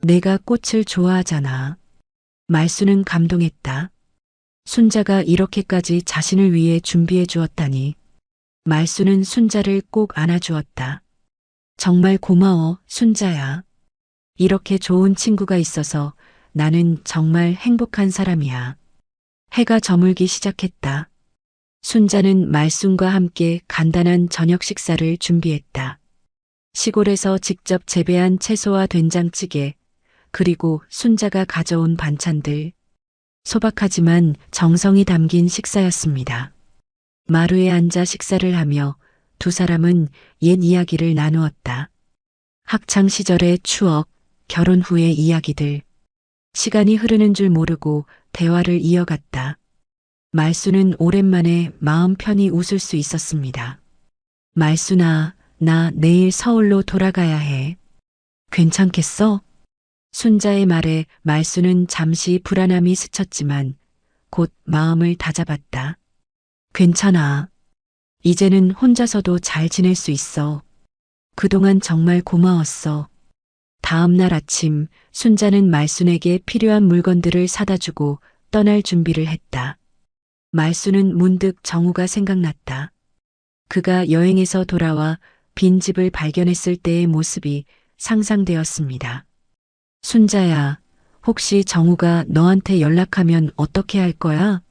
Speaker 1: 내가 꽃을 좋아하잖아. 말순은 감동했다. 순자가 이렇게까지 자신을 위해 준비해 주었다니. 말순은 순자를 꼭 안아주었다. 정말 고마워, 순자야. 이렇게 좋은 친구가 있어서 나는 정말 행복한 사람이야. 해가 저물기 시작했다. 순자는 말순과 함께 간단한 저녁 식사를 준비했다. 시골에서 직접 재배한 채소와 된장찌개, 그리고 순자가 가져온 반찬들. 소박하지만 정성이 담긴 식사였습니다. 마루에 앉아 식사를 하며 두 사람은 옛 이야기를 나누었다. 학창 시절의 추억, 결혼 후의 이야기들. 시간이 흐르는 줄 모르고 대화를 이어갔다. 말순은 오랜만에 마음 편히 웃을 수 있었습니다. 말순아, 나 내일 서울로 돌아가야 해. 괜찮겠어? 순자의 말에 말순은 잠시 불안함이 스쳤지만 곧 마음을 다잡았다. 괜찮아. 이제는 혼자서도 잘 지낼 수 있어. 그동안 정말 고마웠어. 다음 날 아침 순자는 말순에게 필요한 물건들을 사다 주고 떠날 준비를 했다. 말순은 문득 정우가 생각났다. 그가 여행에서 돌아와 빈집을 발견했을 때의 모습이 상상되었습니다. 순자야, 혹시 정우가 너한테 연락하면 어떻게 할 거야?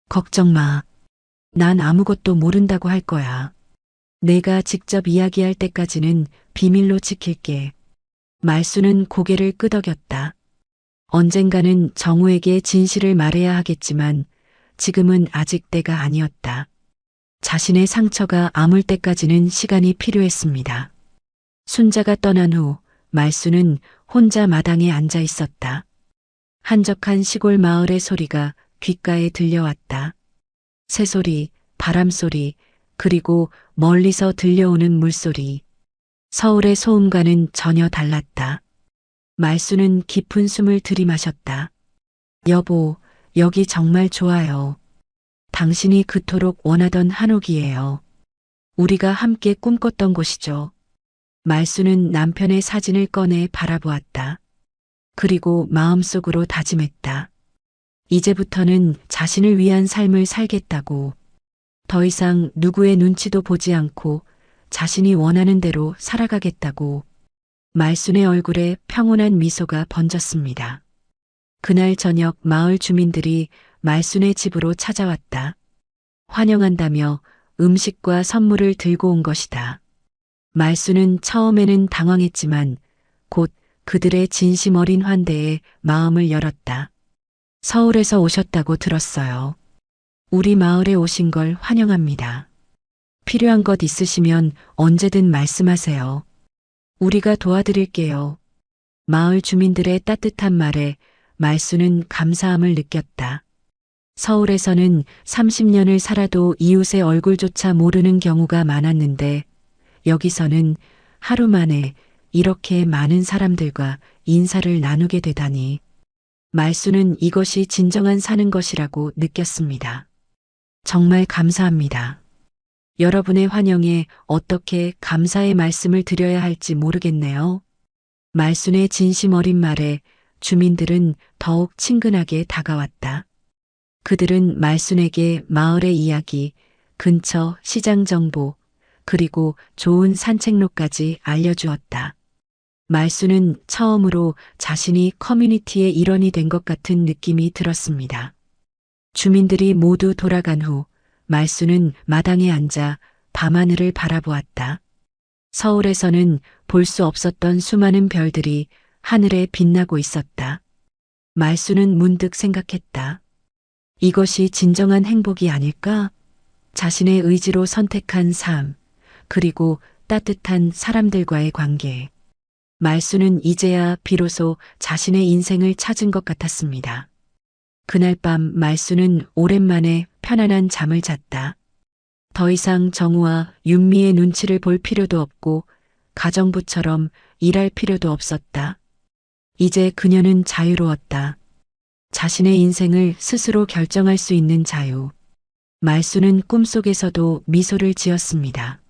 Speaker 1: 걱정 마. 난 아무것도 모른다고 할 거야. 내가 직접 이야기할 때까지는 비밀로 지킬게. 말순은 고개를 끄덕였다. 언젠가는 정우에게 진실을 말해야 하겠지만 지금은 아직 때가 아니었다. 자신의 상처가 아물 때까지는 시간이 필요했습니다. 순자가 떠난 후 말순은 혼자 마당에 앉아 있었다. 한적한 시골 마을의 소리가 귓가에 들려왔다. 새소리, 바람소리, 그리고 멀리서 들려오는 물소리. 서울의 소음과는 전혀 달랐다. 말순은 깊은 숨을 들이마셨다. 여보, 여기 정말 좋아요. 당신이 그토록 원하던 한옥이에요. 우리가 함께 꿈꿨던 곳이죠. 말순은 남편의 사진을 꺼내 바라보았다. 그리고 마음속으로 다짐했다. 이제부터는 자신을 위한 삶을 살겠다고. 더 이상 누구의 눈치도 보지 않고 자신이 원하는 대로 살아가겠다고. 말순의 얼굴에 평온한 미소가 번졌습니다. 그날 저녁 마을 주민들이 말순의 집으로 찾아왔다. 환영한다며 음식과 선물을 들고 온 것이다. 말순은 처음에는 당황했지만 곧 그들의 진심 어린 환대에 마음을 열었다. 서울에서 오셨다고 들었어요. 우리 마을에 오신 걸 환영합니다. 필요한 것 있으시면 언제든 말씀하세요. 우리가 도와드릴게요. 마을 주민들의 따뜻한 말에 말순은 감사함을 느꼈다. 서울에서는 30년을 살아도 이웃의 얼굴조차 모르는 경우가 많았는데 여기서는 하루 만에 이렇게 많은 사람들과 인사를 나누게 되다니. 말순은 이것이 진정한 사는 것이라고 느꼈습니다. 정말 감사합니다. 여러분의 환영에 어떻게 감사의 말씀을 드려야 할지 모르겠네요. 말순의 진심 어린 말에 주민들은 더욱 친근하게 다가왔다. 그들은 말순에게 마을의 이야기, 근처 시장 정보, 그리고 좋은 산책로까지 알려주었다. 말순은 처음으로 자신이 커뮤니티의 일원이 된 것 같은 느낌이 들었습니다. 주민들이 모두 돌아간 후 말순은 마당에 앉아 밤하늘을 바라보았다. 서울에서는 볼 수 없었던 수많은 별들이 하늘에 빛나고 있었다. 말순은 문득 생각했다. 이것이 진정한 행복이 아닐까? 자신의 의지로 선택한 삶, 그리고 따뜻한 사람들과의 관계. 말순은 이제야 비로소 자신의 인생을 찾은 것 같았습니다. 그날 밤 말순은 오랜만에 편안한 잠을 잤다. 더 이상 정우와 윤미의 눈치를 볼 필요도 없고 가정부처럼 일할 필요도 없었다. 이제 그녀는 자유로웠다. 자신의 인생을 스스로 결정할 수 있는 자유. 말수는 꿈속에서도 미소를 지었습니다.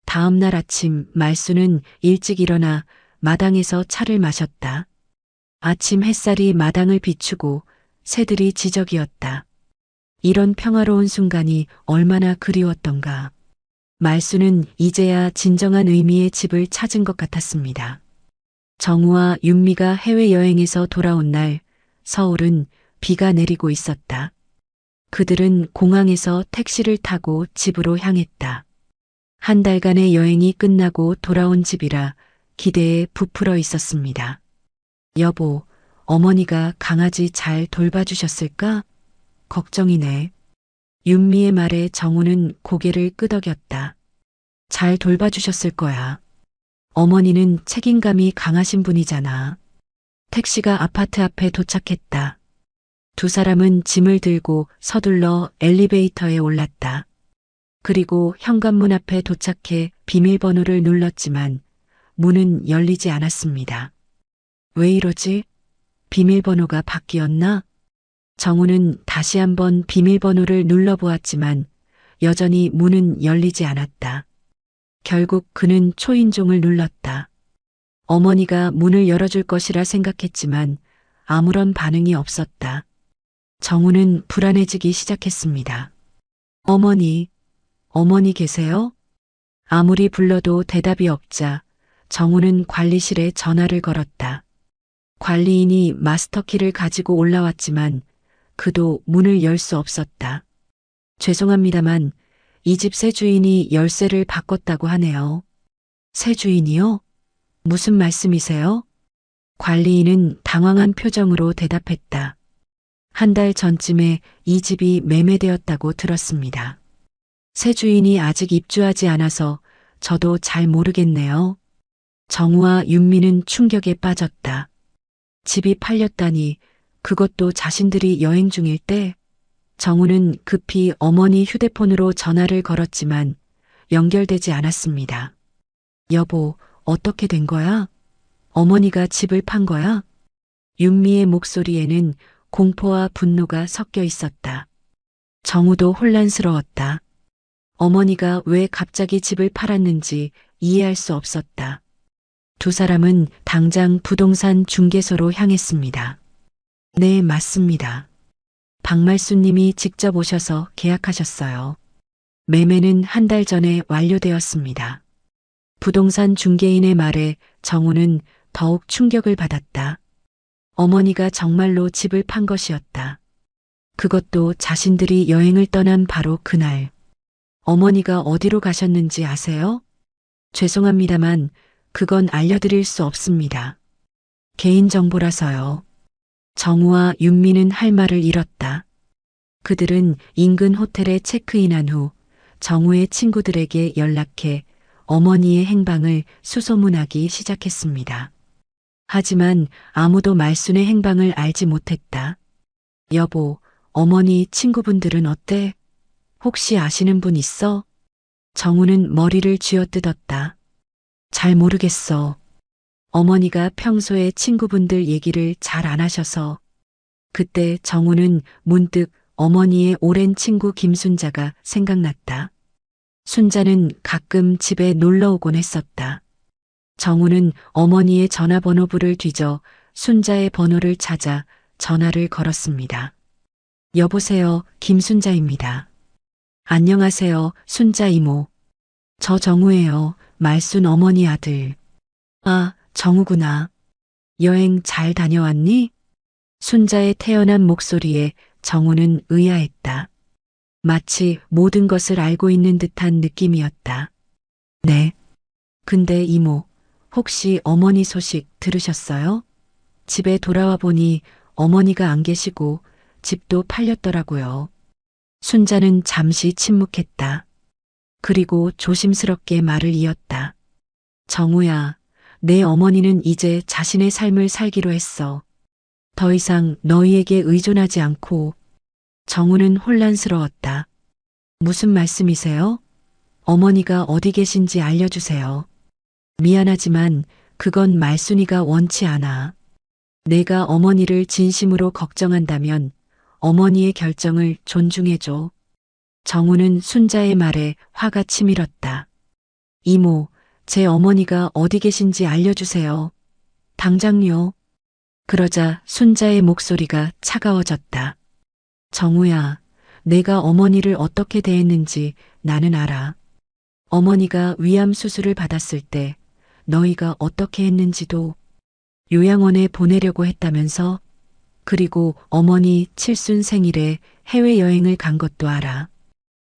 Speaker 1: 다음 날 아침 말수는 일찍 일어나 마당에서 차를 마셨다. 아침 햇살이 마당을 비추고 새들이 지저귀었다. 이런 평화로운 순간이 얼마나 그리웠던가. 말수는 이제야 진정한 의미의 집을 찾은 것 같았습니다. 정우와 윤미가 해외여행에서 돌아온 날 서울은 비가 내리고 있었다. 그들은 공항에서 택시를 타고 집으로 향했다. 한 달간의 여행이 끝나고 돌아온 집이라 기대에 부풀어 있었습니다. 여보, 어머니가 강아지 잘 돌봐주셨을까? 걱정이네. 윤미의 말에 정우는 고개를 끄덕였다. 잘 돌봐주셨을 거야. 어머니는 책임감이 강하신 분이잖아. 택시가 아파트 앞에 도착했다. 두 사람은 짐을 들고 서둘러 엘리베이터에 올랐다. 그리고 현관문 앞에 도착해 비밀번호를 눌렀지만 문은 열리지 않았습니다. 왜 이러지? 비밀번호가 바뀌었나? 정우는 다시 한번 비밀번호를 눌러보았지만 여전히 문은 열리지 않았다. 결국 그는 초인종을 눌렀다. 어머니가 문을 열어줄 것이라 생각했지만 아무런 반응이 없었다. 정우는 불안해지기 시작했습니다. 어머니, 어머니 계세요? 아무리 불러도 대답이 없자 정우는 관리실에 전화를 걸었다. 관리인이 마스터키를 가지고 올라왔지만 그도 문을 열 수 없었다. 죄송합니다만 이 집 새 주인이 열쇠를 바꿨다고 하네요. 새 주인이요? 무슨 말씀이세요? 관리인은 당황한 표정으로 대답했다. 한 달 전쯤에 이 집이 매매되었다고 들었습니다. 새 주인이 아직 입주하지 않아서 저도 잘 모르겠네요. 정우와 윤미는 충격에 빠졌다. 집이 팔렸다니 그것도 자신들이 여행 중일 때. 정우는 급히 어머니 휴대폰으로 전화를 걸었지만 연결되지 않았습니다. 여보, 어떻게 된 거야? 어머니가 집을 판 거야? 윤미의 목소리에는 공포와 분노가 섞여 있었다. 정우도 혼란스러웠다. 어머니가 왜 갑자기 집을 팔았는지 이해할 수 없었다. 두 사람은 당장 부동산 중개소로 향했습니다. 네, 맞습니다. 박말수님이 직접 오셔서 계약하셨어요. 매매는 한 달 전에 완료되었습니다. 부동산 중개인의 말에 정우는 더욱 충격을 받았다. 어머니가 정말로 집을 판 것이었다. 그것도 자신들이 여행을 떠난 바로 그날. 어머니가 어디로 가셨는지 아세요? 죄송합니다만 그건 알려드릴 수 없습니다. 개인정보라서요. 정우와 윤미는 할 말을 잃었다. 그들은 인근 호텔에 체크인한 후 정우의 친구들에게 연락해 어머니의 행방을 수소문하기 시작했습니다. 하지만 아무도 말순의 행방을 알지 못했다. 여보, 어머니 친구분들은 어때? 혹시 아시는 분 있어? 정우는 머리를 쥐어뜯었다. 잘 모르겠어. 어머니가 평소에 친구분들 얘기를 잘 안 하셔서. 그때 정우는 문득 어머니의 오랜 친구 김순자가 생각났다. 순자는 가끔 집에 놀러 오곤 했었다. 정우는 어머니의 전화번호부를 뒤져 순자의 번호를 찾아 전화를 걸었습니다. 여보세요, 김순자입니다. 안녕하세요, 순자 이모. 저 정우예요, 말순 어머니 아들. 아, 정우구나. 여행 잘 다녀왔니? 순자의 태연한 목소리에 정우는 의아했다. 마치 모든 것을 알고 있는 듯한 느낌이었다. 네. 근데 이모, 혹시 어머니 소식 들으셨어요? 집에 돌아와 보니 어머니가 안 계시고 집도 팔렸더라고요. 순자는 잠시 침묵했다. 그리고 조심스럽게 말을 이었다. 정우야, 내 어머니는 이제 자신의 삶을 살기로 했어. 더 이상 너희에게 의존하지 않고. 정우는 혼란스러웠다. 무슨 말씀이세요? 어머니가 어디 계신지 알려주세요. 미안하지만 그건 말순이가 원치 않아. 내가 어머니를 진심으로 걱정한다면 어머니의 결정을 존중해줘. 정우는 순자의 말에 화가 치밀었다. 이모, 제 어머니가 어디 계신지 알려주세요. 당장요. 그러자 순자의 목소리가 차가워졌다. 정우야, 내가 어머니를 어떻게 대했는지 나는 알아. 어머니가 위암 수술을 받았을 때 너희가 어떻게 했는지도 요양원에 보내려고 했다면서 그리고 어머니 칠순 생일에 해외여행을 간 것도 알아.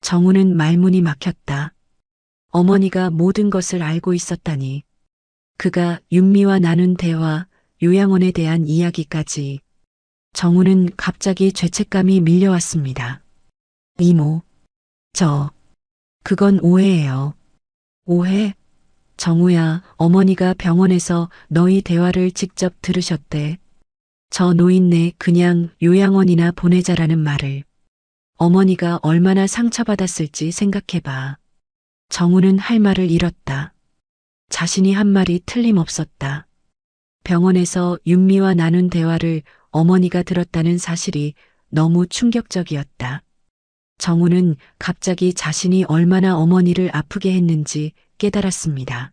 Speaker 1: 정우는 말문이 막혔다. 어머니가 모든 것을 알고 있었다니. 그가 윤미와 나눈 대화, 요양원에 대한 이야기까지. 정우는 갑자기 죄책감이 밀려왔습니다. 이모, 그건 오해예요. 오해? 정우야, 어머니가 병원에서 너희 대화를 직접 들으셨대. 저 노인네 그냥 요양원이나 보내자라는 말을. 어머니가 얼마나 상처받았을지 생각해봐. 정우는 할 말을 잃었다. 자신이 한 말이 틀림없었다. 병원에서 윤미와 나눈 대화를 어머니가 들었다는 사실이 너무 충격적이었다. 정우는 갑자기 자신이 얼마나 어머니를 아프게 했는지 깨달았습니다.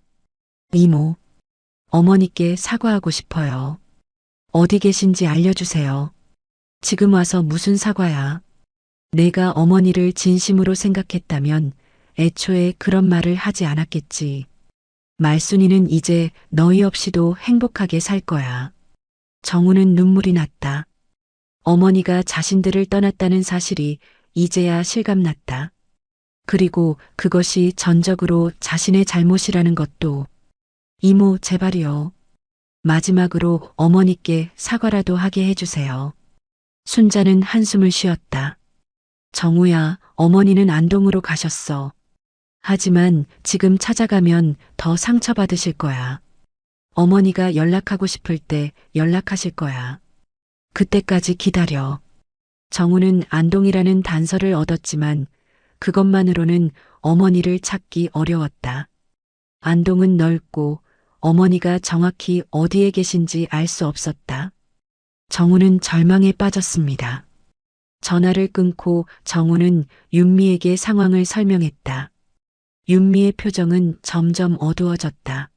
Speaker 1: 이모, 어머니께 사과하고 싶어요. 어디 계신지 알려주세요. 지금 와서 무슨 사과야? 내가 어머니를 진심으로 생각했다면 애초에 그런 말을 하지 않았겠지. 말순이는 이제 너희 없이도 행복하게 살 거야. 정우는 눈물이 났다. 어머니가 자신들을 떠났다는 사실이 이제야 실감났다. 그리고 그것이 전적으로 자신의 잘못이라는 것도. 이모, 제발이요. 마지막으로 어머니께 사과라도 하게 해주세요. 순자는 한숨을 쉬었다. 정우야, 어머니는 안동으로 가셨어. 하지만 지금 찾아가면 더 상처받으실 거야. 어머니가 연락하고 싶을 때 연락하실 거야. 그때까지 기다려. 정우는 안동이라는 단서를 얻었지만 그것만으로는 어머니를 찾기 어려웠다. 안동은 넓고 어머니가 정확히 어디에 계신지 알 수 없었다. 정우는 절망에 빠졌습니다. 전화를 끊고 정우는 윤미에게 상황을 설명했다. 윤미의 표정은 점점 어두워졌다.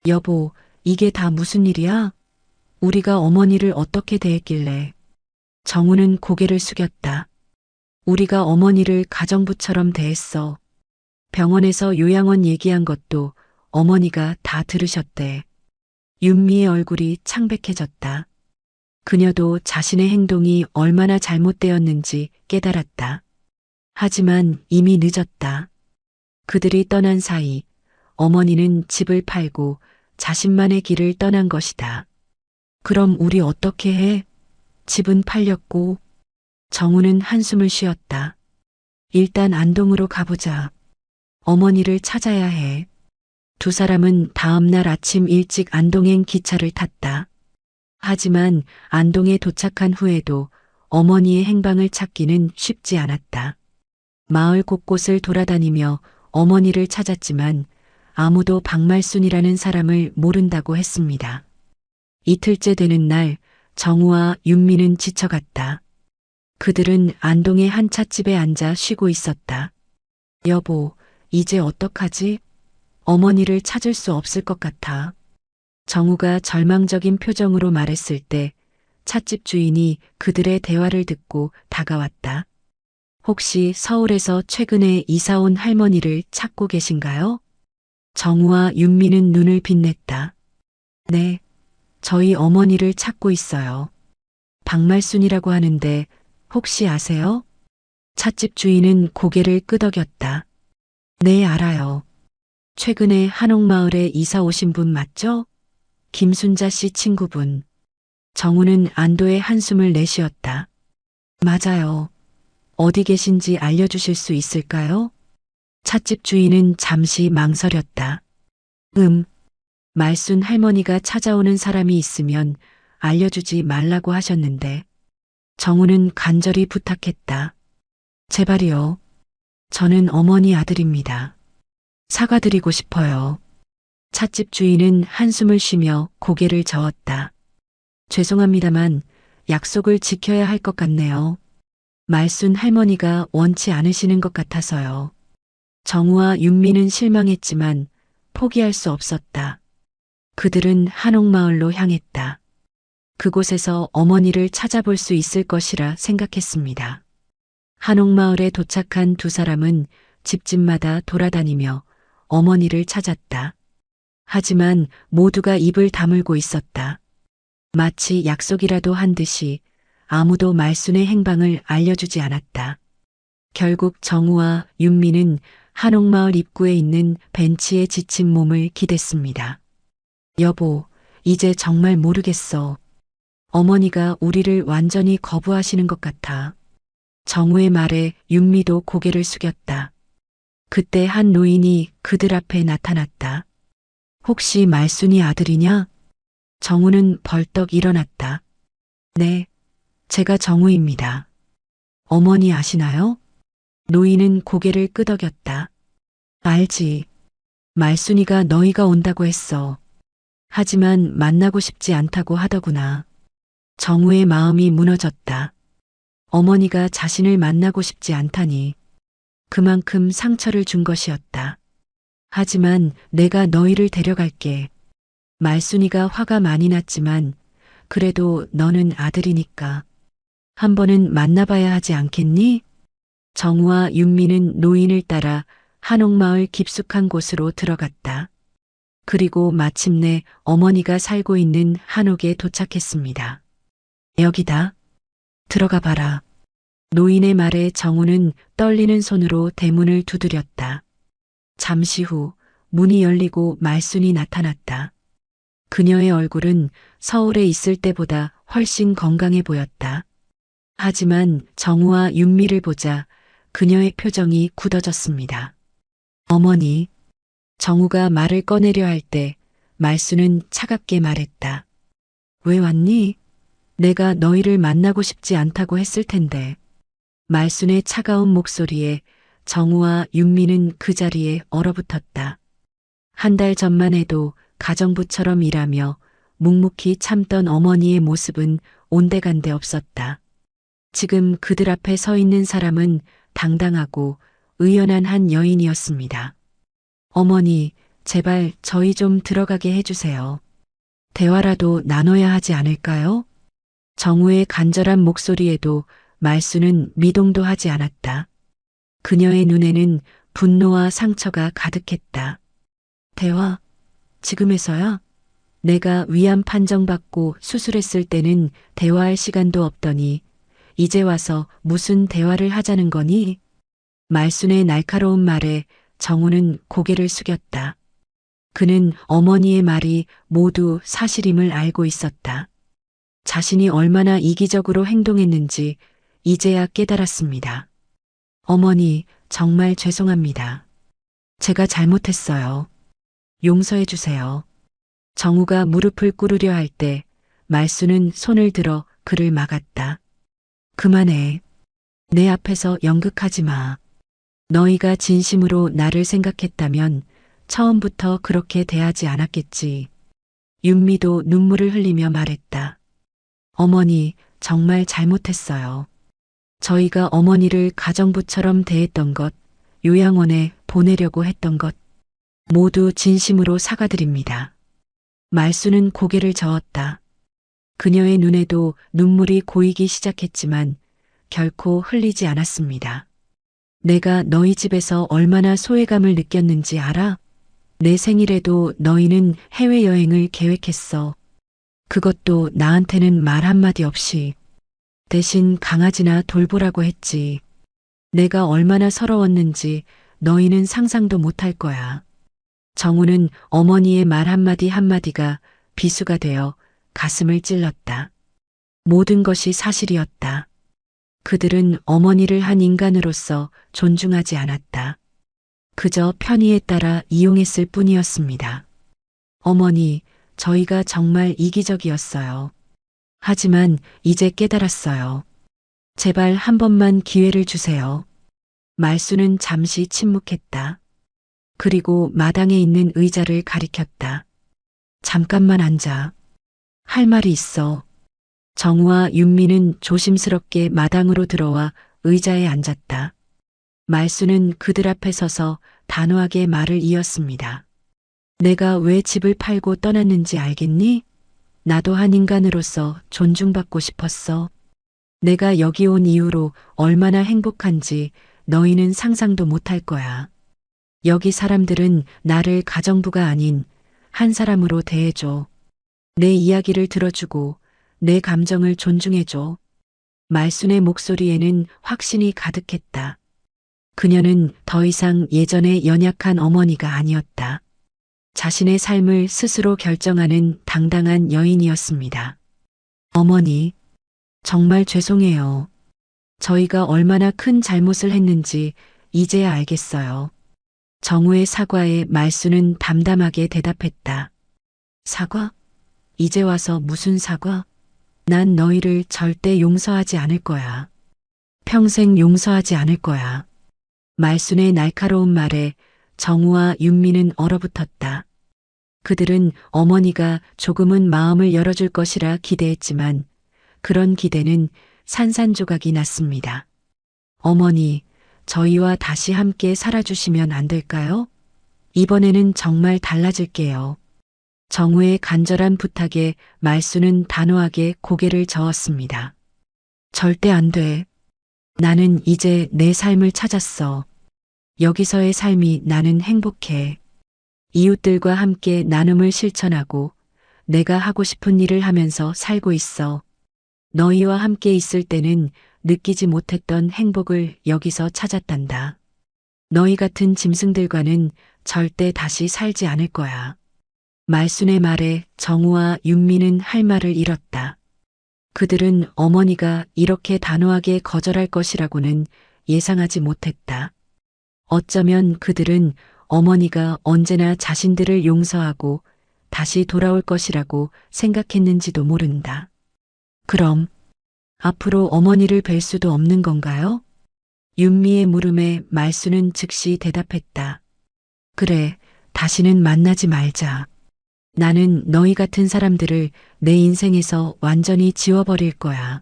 Speaker 1: 여보, 이게 다 무슨 일이야? 우리가 어머니를 어떻게 대했길래? 정우는 고개를 숙였다. 우리가 어머니를 가정부처럼 대했어. 병원에서 요양원 얘기한 것도 어머니가 다 들으셨대. 윤미의 얼굴이 창백해졌다. 그녀도 자신의 행동이 얼마나 잘못되었는지 깨달았다. 하지만 이미 늦었다. 그들이 떠난 사이 어머니는 집을 팔고 자신만의 길을 떠난 것이다. 그럼 우리 어떻게 해? 집은 팔렸고. 정우는 한숨을 쉬었다. 일단 안동으로 가보자. 어머니를 찾아야 해. 두 사람은 다음 날 아침 일찍 안동행 기차를 탔다. 하지만 안동에 도착한 후에도 어머니의 행방을 찾기는 쉽지 않았다. 마을 곳곳을 돌아다니며 어머니를 찾았지만 아무도 박말순이라는 사람을 모른다고 했습니다. 이틀째 되는 날 정우와 윤미는 지쳐갔다. 그들은 안동의 한 찻집에 앉아 쉬고 있었다. 여보, 이제 어떡하지? 어머니를 찾을 수 없을 것 같아. 정우가 절망적인 표정으로 말했을 때 찻집 주인이 그들의 대화를 듣고 다가왔다. 혹시 서울에서 최근에 이사 온 할머니를 찾고 계신가요? 정우와 윤미는 눈을 빛냈다. 네, 저희 어머니를 찾고 있어요. 박말순이라고 하는데 혹시 아세요? 찻집 주인은 고개를 끄덕였다. 네, 알아요. 최근에 한옥마을에 이사 오신 분 맞죠? 김순자 씨 친구분. 정우는 안도의 한숨을 내쉬었다. 맞아요. 어디 계신지 알려주실 수 있을까요? 찻집 주인은 잠시 망설였다. 말순 할머니가 찾아오는 사람이 있으면 알려주지 말라고 하셨는데. 정우는 간절히 부탁했다. 제발이요. 저는 어머니 아들입니다. 사과드리고 싶어요. 찻집 주인은 한숨을 쉬며 고개를 저었다. 죄송합니다만 약속을 지켜야 할 것 같네요. 말순 할머니가 원치 않으시는 것 같아서요. 정우와 윤미는 실망했지만 포기할 수 없었다. 그들은 한옥마을로 향했다. 그곳에서 어머니를 찾아볼 수 있을 것이라 생각했습니다. 한옥마을에 도착한 두 사람은 집집마다 돌아다니며 어머니를 찾았다. 하지만 모두가 입을 다물고 있었다. 마치 약속이라도 한 듯이 아무도 말순의 행방을 알려주지 않았다. 결국 정우와 윤미는 한옥마을 입구에 있는 벤치에 지친 몸을 기댔습니다. 여보, 이제 정말 모르겠어. 어머니가 우리를 완전히 거부하시는 것 같아. 정우의 말에 윤미도 고개를 숙였다. 그때 한 노인이 그들 앞에 나타났다. 혹시 말순이 아들이냐? 정우는 벌떡 일어났다. 네, 제가 정우입니다. 어머니 아시나요? 노인은 고개를 끄덕였다. 알지. 말순이가 너희가 온다고 했어. 하지만 만나고 싶지 않다고 하더구나. 정우의 마음이 무너졌다. 어머니가 자신을 만나고 싶지 않다니. 그만큼 상처를 준 것이었다. 하지만 내가 너희를 데려갈게. 말순이가 화가 많이 났지만 그래도 너는 아들이니까 한 번은 만나봐야 하지 않겠니? 정우와 윤미는 노인을 따라 한옥마을 깊숙한 곳으로 들어갔다. 그리고 마침내 어머니가 살고 있는 한옥에 도착했습니다. 여기다. 들어가 봐라. 노인의 말에 정우는 떨리는 손으로 대문을 두드렸다. 잠시 후 문이 열리고 말순이 나타났다. 그녀의 얼굴은 서울에 있을 때보다 훨씬 건강해 보였다. 하지만 정우와 윤미를 보자 그녀의 표정이 굳어졌습니다. 어머니, 정우가 말을 꺼내려 할 때 말순은 차갑게 말했다. 왜 왔니? 내가 너희를 만나고 싶지 않다고 했을 텐데. 말순의 차가운 목소리에 정우와 윤미는 그 자리에 얼어붙었다. 한 달 전만 해도 가정부처럼 일하며 묵묵히 참던 어머니의 모습은 온데간데 없었다. 지금 그들 앞에 서 있는 사람은 당당하고 의연한 한 여인이었습니다. 어머니, 제발 저희 좀 들어가게 해주세요. 대화라도 나눠야 하지 않을까요? 정우의 간절한 목소리에도 말순은 미동도 하지 않았다. 그녀의 눈에는 분노와 상처가 가득했다. 대화? 지금에서야? 내가 위암 판정받고 수술했을 때는 대화할 시간도 없더니 이제 와서 무슨 대화를 하자는 거니? 말순의 날카로운 말에 정우는 고개를 숙였다. 그는 어머니의 말이 모두 사실임을 알고 있었다. 자신이 얼마나 이기적으로 행동했는지 이제야 깨달았습니다. 어머니, 정말 죄송합니다. 제가 잘못했어요. 용서해 주세요. 정우가 무릎을 꿇으려 할 때 말순은 손을 들어 그를 막았다. 그만해. 내 앞에서 연극하지 마. 너희가 진심으로 나를 생각했다면 처음부터 그렇게 대하지 않았겠지. 윤미도 눈물을 흘리며 말했다. 어머니, 정말 잘못했어요. 저희가 어머니를 가정부처럼 대했던 것, 요양원에 보내려고 했던 것, 모두 진심으로 사과드립니다. 말순은 고개를 저었다. 그녀의 눈에도 눈물이 고이기 시작했지만 결코 흘리지 않았습니다. 내가 너희 집에서 얼마나 소외감을 느꼈는지 알아? 내 생일에도 너희는 해외여행을 계획했어. 그것도 나한테는 말 한마디 없이. 대신 강아지나 돌보라고 했지. 내가 얼마나 서러웠는지 너희는 상상도 못할 거야. 정우는 어머니의 말 한마디 한마디가 비수가 되어 가슴을 찔렀다. 모든 것이 사실이었다. 그들은 어머니를 한 인간으로서 존중하지 않았다. 그저 편의에 따라 이용했을 뿐이었습니다. 어머니, 저희가 정말 이기적이었어요. 하지만 이제 깨달았어요. 제발 한 번만 기회를 주세요. 말순은 잠시 침묵했다. 그리고 마당에 있는 의자를 가리켰다. 잠깐만 앉아. 할 말이 있어. 정우와 윤미는 조심스럽게 마당으로 들어와 의자에 앉았다. 말수는 그들 앞에 서서 단호하게 말을 이었습니다. 내가 왜 집을 팔고 떠났는지 알겠니? 나도 한 인간으로서 존중받고 싶었어. 내가 여기 온 이후로 얼마나 행복한지 너희는 상상도 못할 거야. 여기 사람들은 나를 가정부가 아닌 한 사람으로 대해줘. 내 이야기를 들어주고 내 감정을 존중해줘. 말순의 목소리에는 확신이 가득했다. 그녀는 더 이상 예전의 연약한 어머니가 아니었다. 자신의 삶을 스스로 결정하는 당당한 여인이었습니다. 어머니, 정말 죄송해요. 저희가 얼마나 큰 잘못을 했는지 이제야 알겠어요. 정우의 사과에 말수는 담담하게 대답했다. 사과? 이제 와서 무슨 사과? 난 너희를 절대 용서하지 않을 거야. 평생 용서하지 않을 거야. 말순의 날카로운 말에 정우와 윤미는 얼어붙었다. 그들은 어머니가 조금은 마음을 열어줄 것이라 기대했지만 그런 기대는 산산조각이 났습니다. 어머니, 저희와 다시 함께 살아주시면 안 될까요? 이번에는 정말 달라질게요. 정우의 간절한 부탁에 말수는 단호하게 고개를 저었습니다. 절대 안 돼. 나는 이제 내 삶을 찾았어. 여기서의 삶이 나는 행복해. 이웃들과 함께 나눔을 실천하고 내가 하고 싶은 일을 하면서 살고 있어. 너희와 함께 있을 때는 느끼지 못했던 행복을 여기서 찾았단다. 너희 같은 짐승들과는 절대 다시 살지 않을 거야. 말순의 말에 정우와 윤미는 할 말을 잃었다. 그들은 어머니가 이렇게 단호하게 거절할 것이라고는 예상하지 못했다. 어쩌면 그들은 어머니가 언제나 자신들을 용서하고 다시 돌아올 것이라고 생각했는지도 모른다. 그럼 앞으로 어머니를 뵐 수도 없는 건가요? 윤미의 물음에 말수는 즉시 대답했다. 그래, 다시는 만나지 말자. 나는 너희 같은 사람들을 내 인생에서 완전히 지워버릴 거야.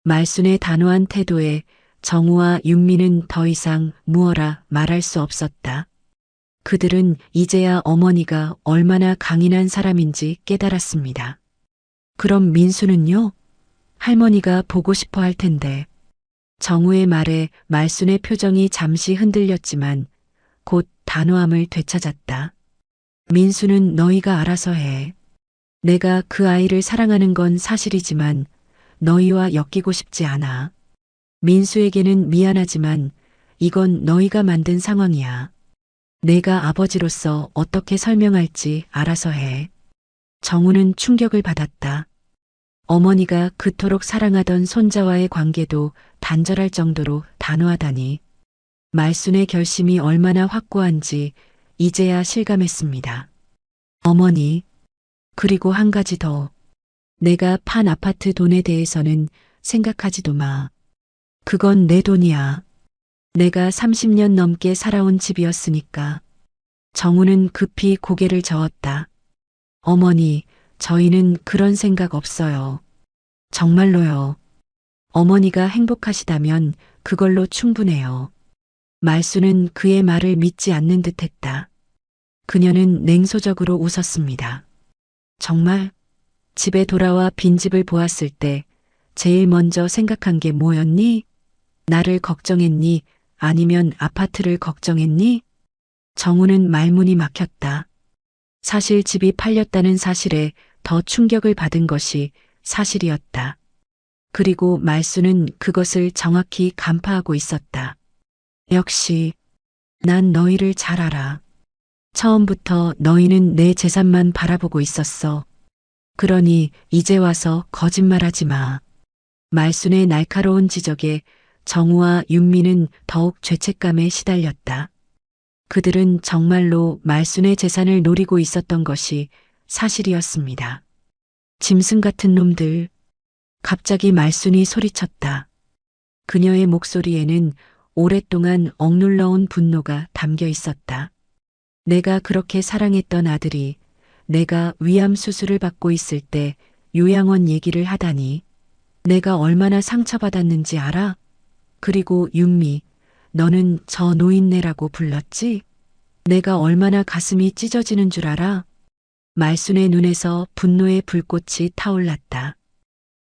Speaker 1: 말순의 단호한 태도에 정우와 윤미는 더 이상 무어라 말할 수 없었다. 그들은 이제야 어머니가 얼마나 강인한 사람인지 깨달았습니다. 그럼 민수는요? 할머니가 보고 싶어 할 텐데. 정우의 말에 말순의 표정이 잠시 흔들렸지만 곧 단호함을 되찾았다. 민수는 너희가 알아서 해. 내가 그 아이를 사랑하는 건 사실이지만 너희와 엮이고 싶지 않아. 민수에게는 미안하지만 이건 너희가 만든 상황이야. 내가 아버지로서 어떻게 설명할지 알아서 해. 정우는 충격을 받았다. 어머니가 그토록 사랑하던 손자와의 관계도 단절할 정도로 단호하다니. 말순의 결심이 얼마나 확고한지 이제야 실감했습니다. 어머니, 그리고 한 가지 더. 내가 판 아파트 돈에 대해서는 생각하지도 마. 그건 내 돈이야. 내가 30년 넘게 살아온 집이었으니까. 정우는 급히 고개를 저었다. 어머니, 저희는 그런 생각 없어요. 정말로요. 어머니가 행복하시다면 그걸로 충분해요. 말수는 그의 말을 믿지 않는 듯 했다. 그녀는 냉소적으로 웃었습니다. 정말? 집에 돌아와 빈집을 보았을 때 제일 먼저 생각한 게 뭐였니? 나를 걱정했니? 아니면 아파트를 걱정했니? 정우는 말문이 막혔다. 사실 집이 팔렸다는 사실에 더 충격을 받은 것이 사실이었다. 그리고 말수는 그것을 정확히 간파하고 있었다. 역시 난 너희를 잘 알아. 처음부터 너희는 내 재산만 바라보고 있었어. 그러니 이제 와서 거짓말하지 마. 말순의 날카로운 지적에 정우와 윤미는 더욱 죄책감에 시달렸다. 그들은 정말로 말순의 재산을 노리고 있었던 것이 사실이었습니다. 짐승 같은 놈들. 갑자기 말순이 소리쳤다. 그녀의 목소리에는 오랫동안 억눌러온 분노가 담겨 있었다. 내가 그렇게 사랑했던 아들이 내가 위암 수술을 받고 있을 때 요양원 얘기를 하다니 내가 얼마나 상처받았는지 알아? 그리고 윤미, 너는 저 노인네라고 불렀지? 내가 얼마나 가슴이 찢어지는 줄 알아? 말순의 눈에서 분노의 불꽃이 타올랐다.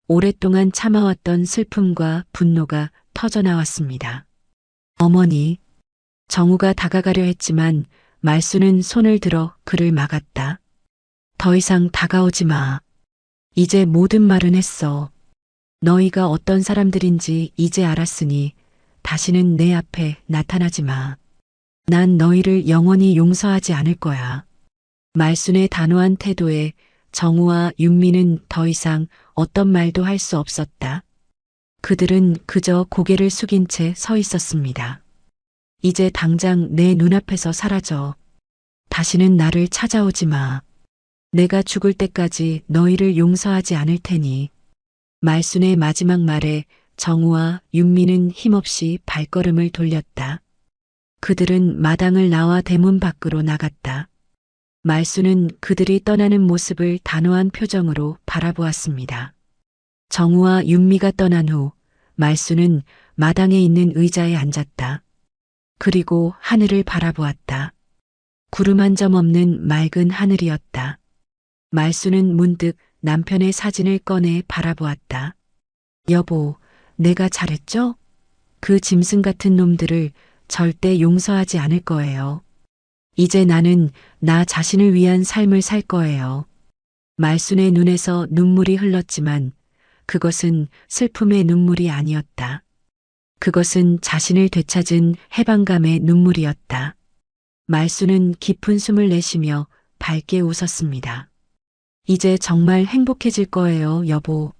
Speaker 1: 오랫동안 참아왔던 슬픔과 분노가 터져나왔습니다. 어머니, 정우가 다가가려 했지만 말순은 손을 들어 그를 막았다. 더 이상 다가오지 마. 이제 모든 말은 했어. 너희가 어떤 사람들인지 이제 알았으니 다시는 내 앞에 나타나지 마. 난 너희를 영원히 용서하지 않을 거야. 말순의 단호한 태도에 정우와 윤미는 더 이상 어떤 말도 할 수 없었다. 그들은 그저 고개를 숙인 채 서 있었습니다. 이제 당장 내 눈앞에서 사라져. 다시는 나를 찾아오지 마. 내가 죽을 때까지 너희를 용서하지 않을 테니. 말순의 마지막 말에 정우와 윤미는 힘없이 발걸음을 돌렸다. 그들은 마당을 나와 대문 밖으로 나갔다. 말순은 그들이 떠나는 모습을 단호한 표정으로 바라보았습니다. 정우와 윤미가 떠난 후 말순은 마당에 있는 의자에 앉았다. 그리고 하늘을 바라보았다. 구름 한 점 없는 맑은 하늘이었다. 말순은 문득 남편의 사진을 꺼내 바라보았다. 여보, 내가 잘했죠? 그 짐승 같은 놈들을 절대 용서하지 않을 거예요. 이제 나는 나 자신을 위한 삶을 살 거예요. 말순의 눈에서 눈물이 흘렀지만 그것은 슬픔의 눈물이 아니었다. 그것은 자신을 되찾은 해방감의 눈물이었다. 말순은 깊은 숨을 내쉬며 밝게 웃었습니다. 이제 정말 행복해질 거예요, 여보.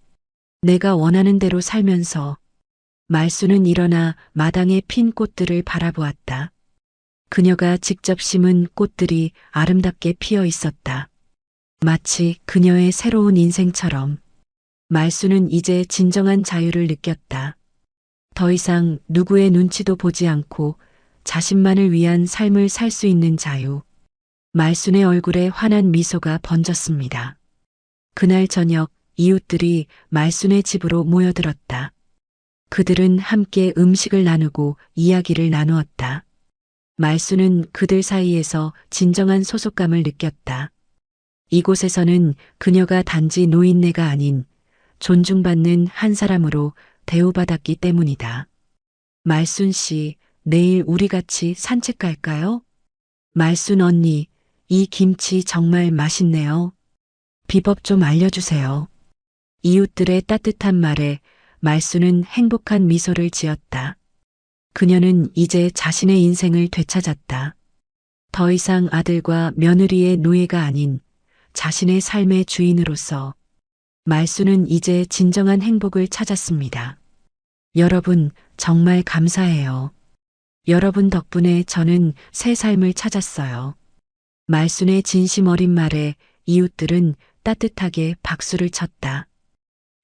Speaker 1: 내가 원하는 대로 살면서. 말순은 일어나 마당에 핀 꽃들을 바라보았다. 그녀가 직접 심은 꽃들이 아름답게 피어 있었다. 마치 그녀의 새로운 인생처럼. 말순은 이제 진정한 자유를 느꼈다. 더 이상 누구의 눈치도 보지 않고 자신만을 위한 삶을 살 수 있는 자유. 말순의 얼굴에 환한 미소가 번졌습니다. 그날 저녁 이웃들이 말순의 집으로 모여들었다. 그들은 함께 음식을 나누고 이야기를 나누었다. 말순은 그들 사이에서 진정한 소속감을 느꼈다. 이곳에서는 그녀가 단지 노인네가 아닌 존중받는 한 사람으로 대우받았기 때문이다. 말순 씨, 내일 우리 같이 산책 갈까요? 말순 언니, 이 김치 정말 맛있네요. 비법 좀 알려주세요. 이웃들의 따뜻한 말에 말순은 행복한 미소를 지었다. 그녀는 이제 자신의 인생을 되찾았다. 더 이상 아들과 며느리의 노예가 아닌 자신의 삶의 주인으로서 말순은 이제 진정한 행복을 찾았습니다. 여러분, 정말 감사해요. 여러분 덕분에 저는 새 삶을 찾았어요. 말순의 진심 어린 말에 이웃들은 따뜻하게 박수를 쳤다.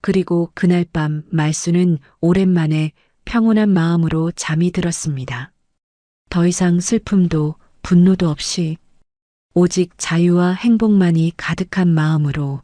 Speaker 1: 그리고 그날 밤 말순은 오랜만에 평온한 마음으로 잠이 들었습니다. 더 이상 슬픔도 분노도 없이 오직 자유와 행복만이 가득한 마음으로.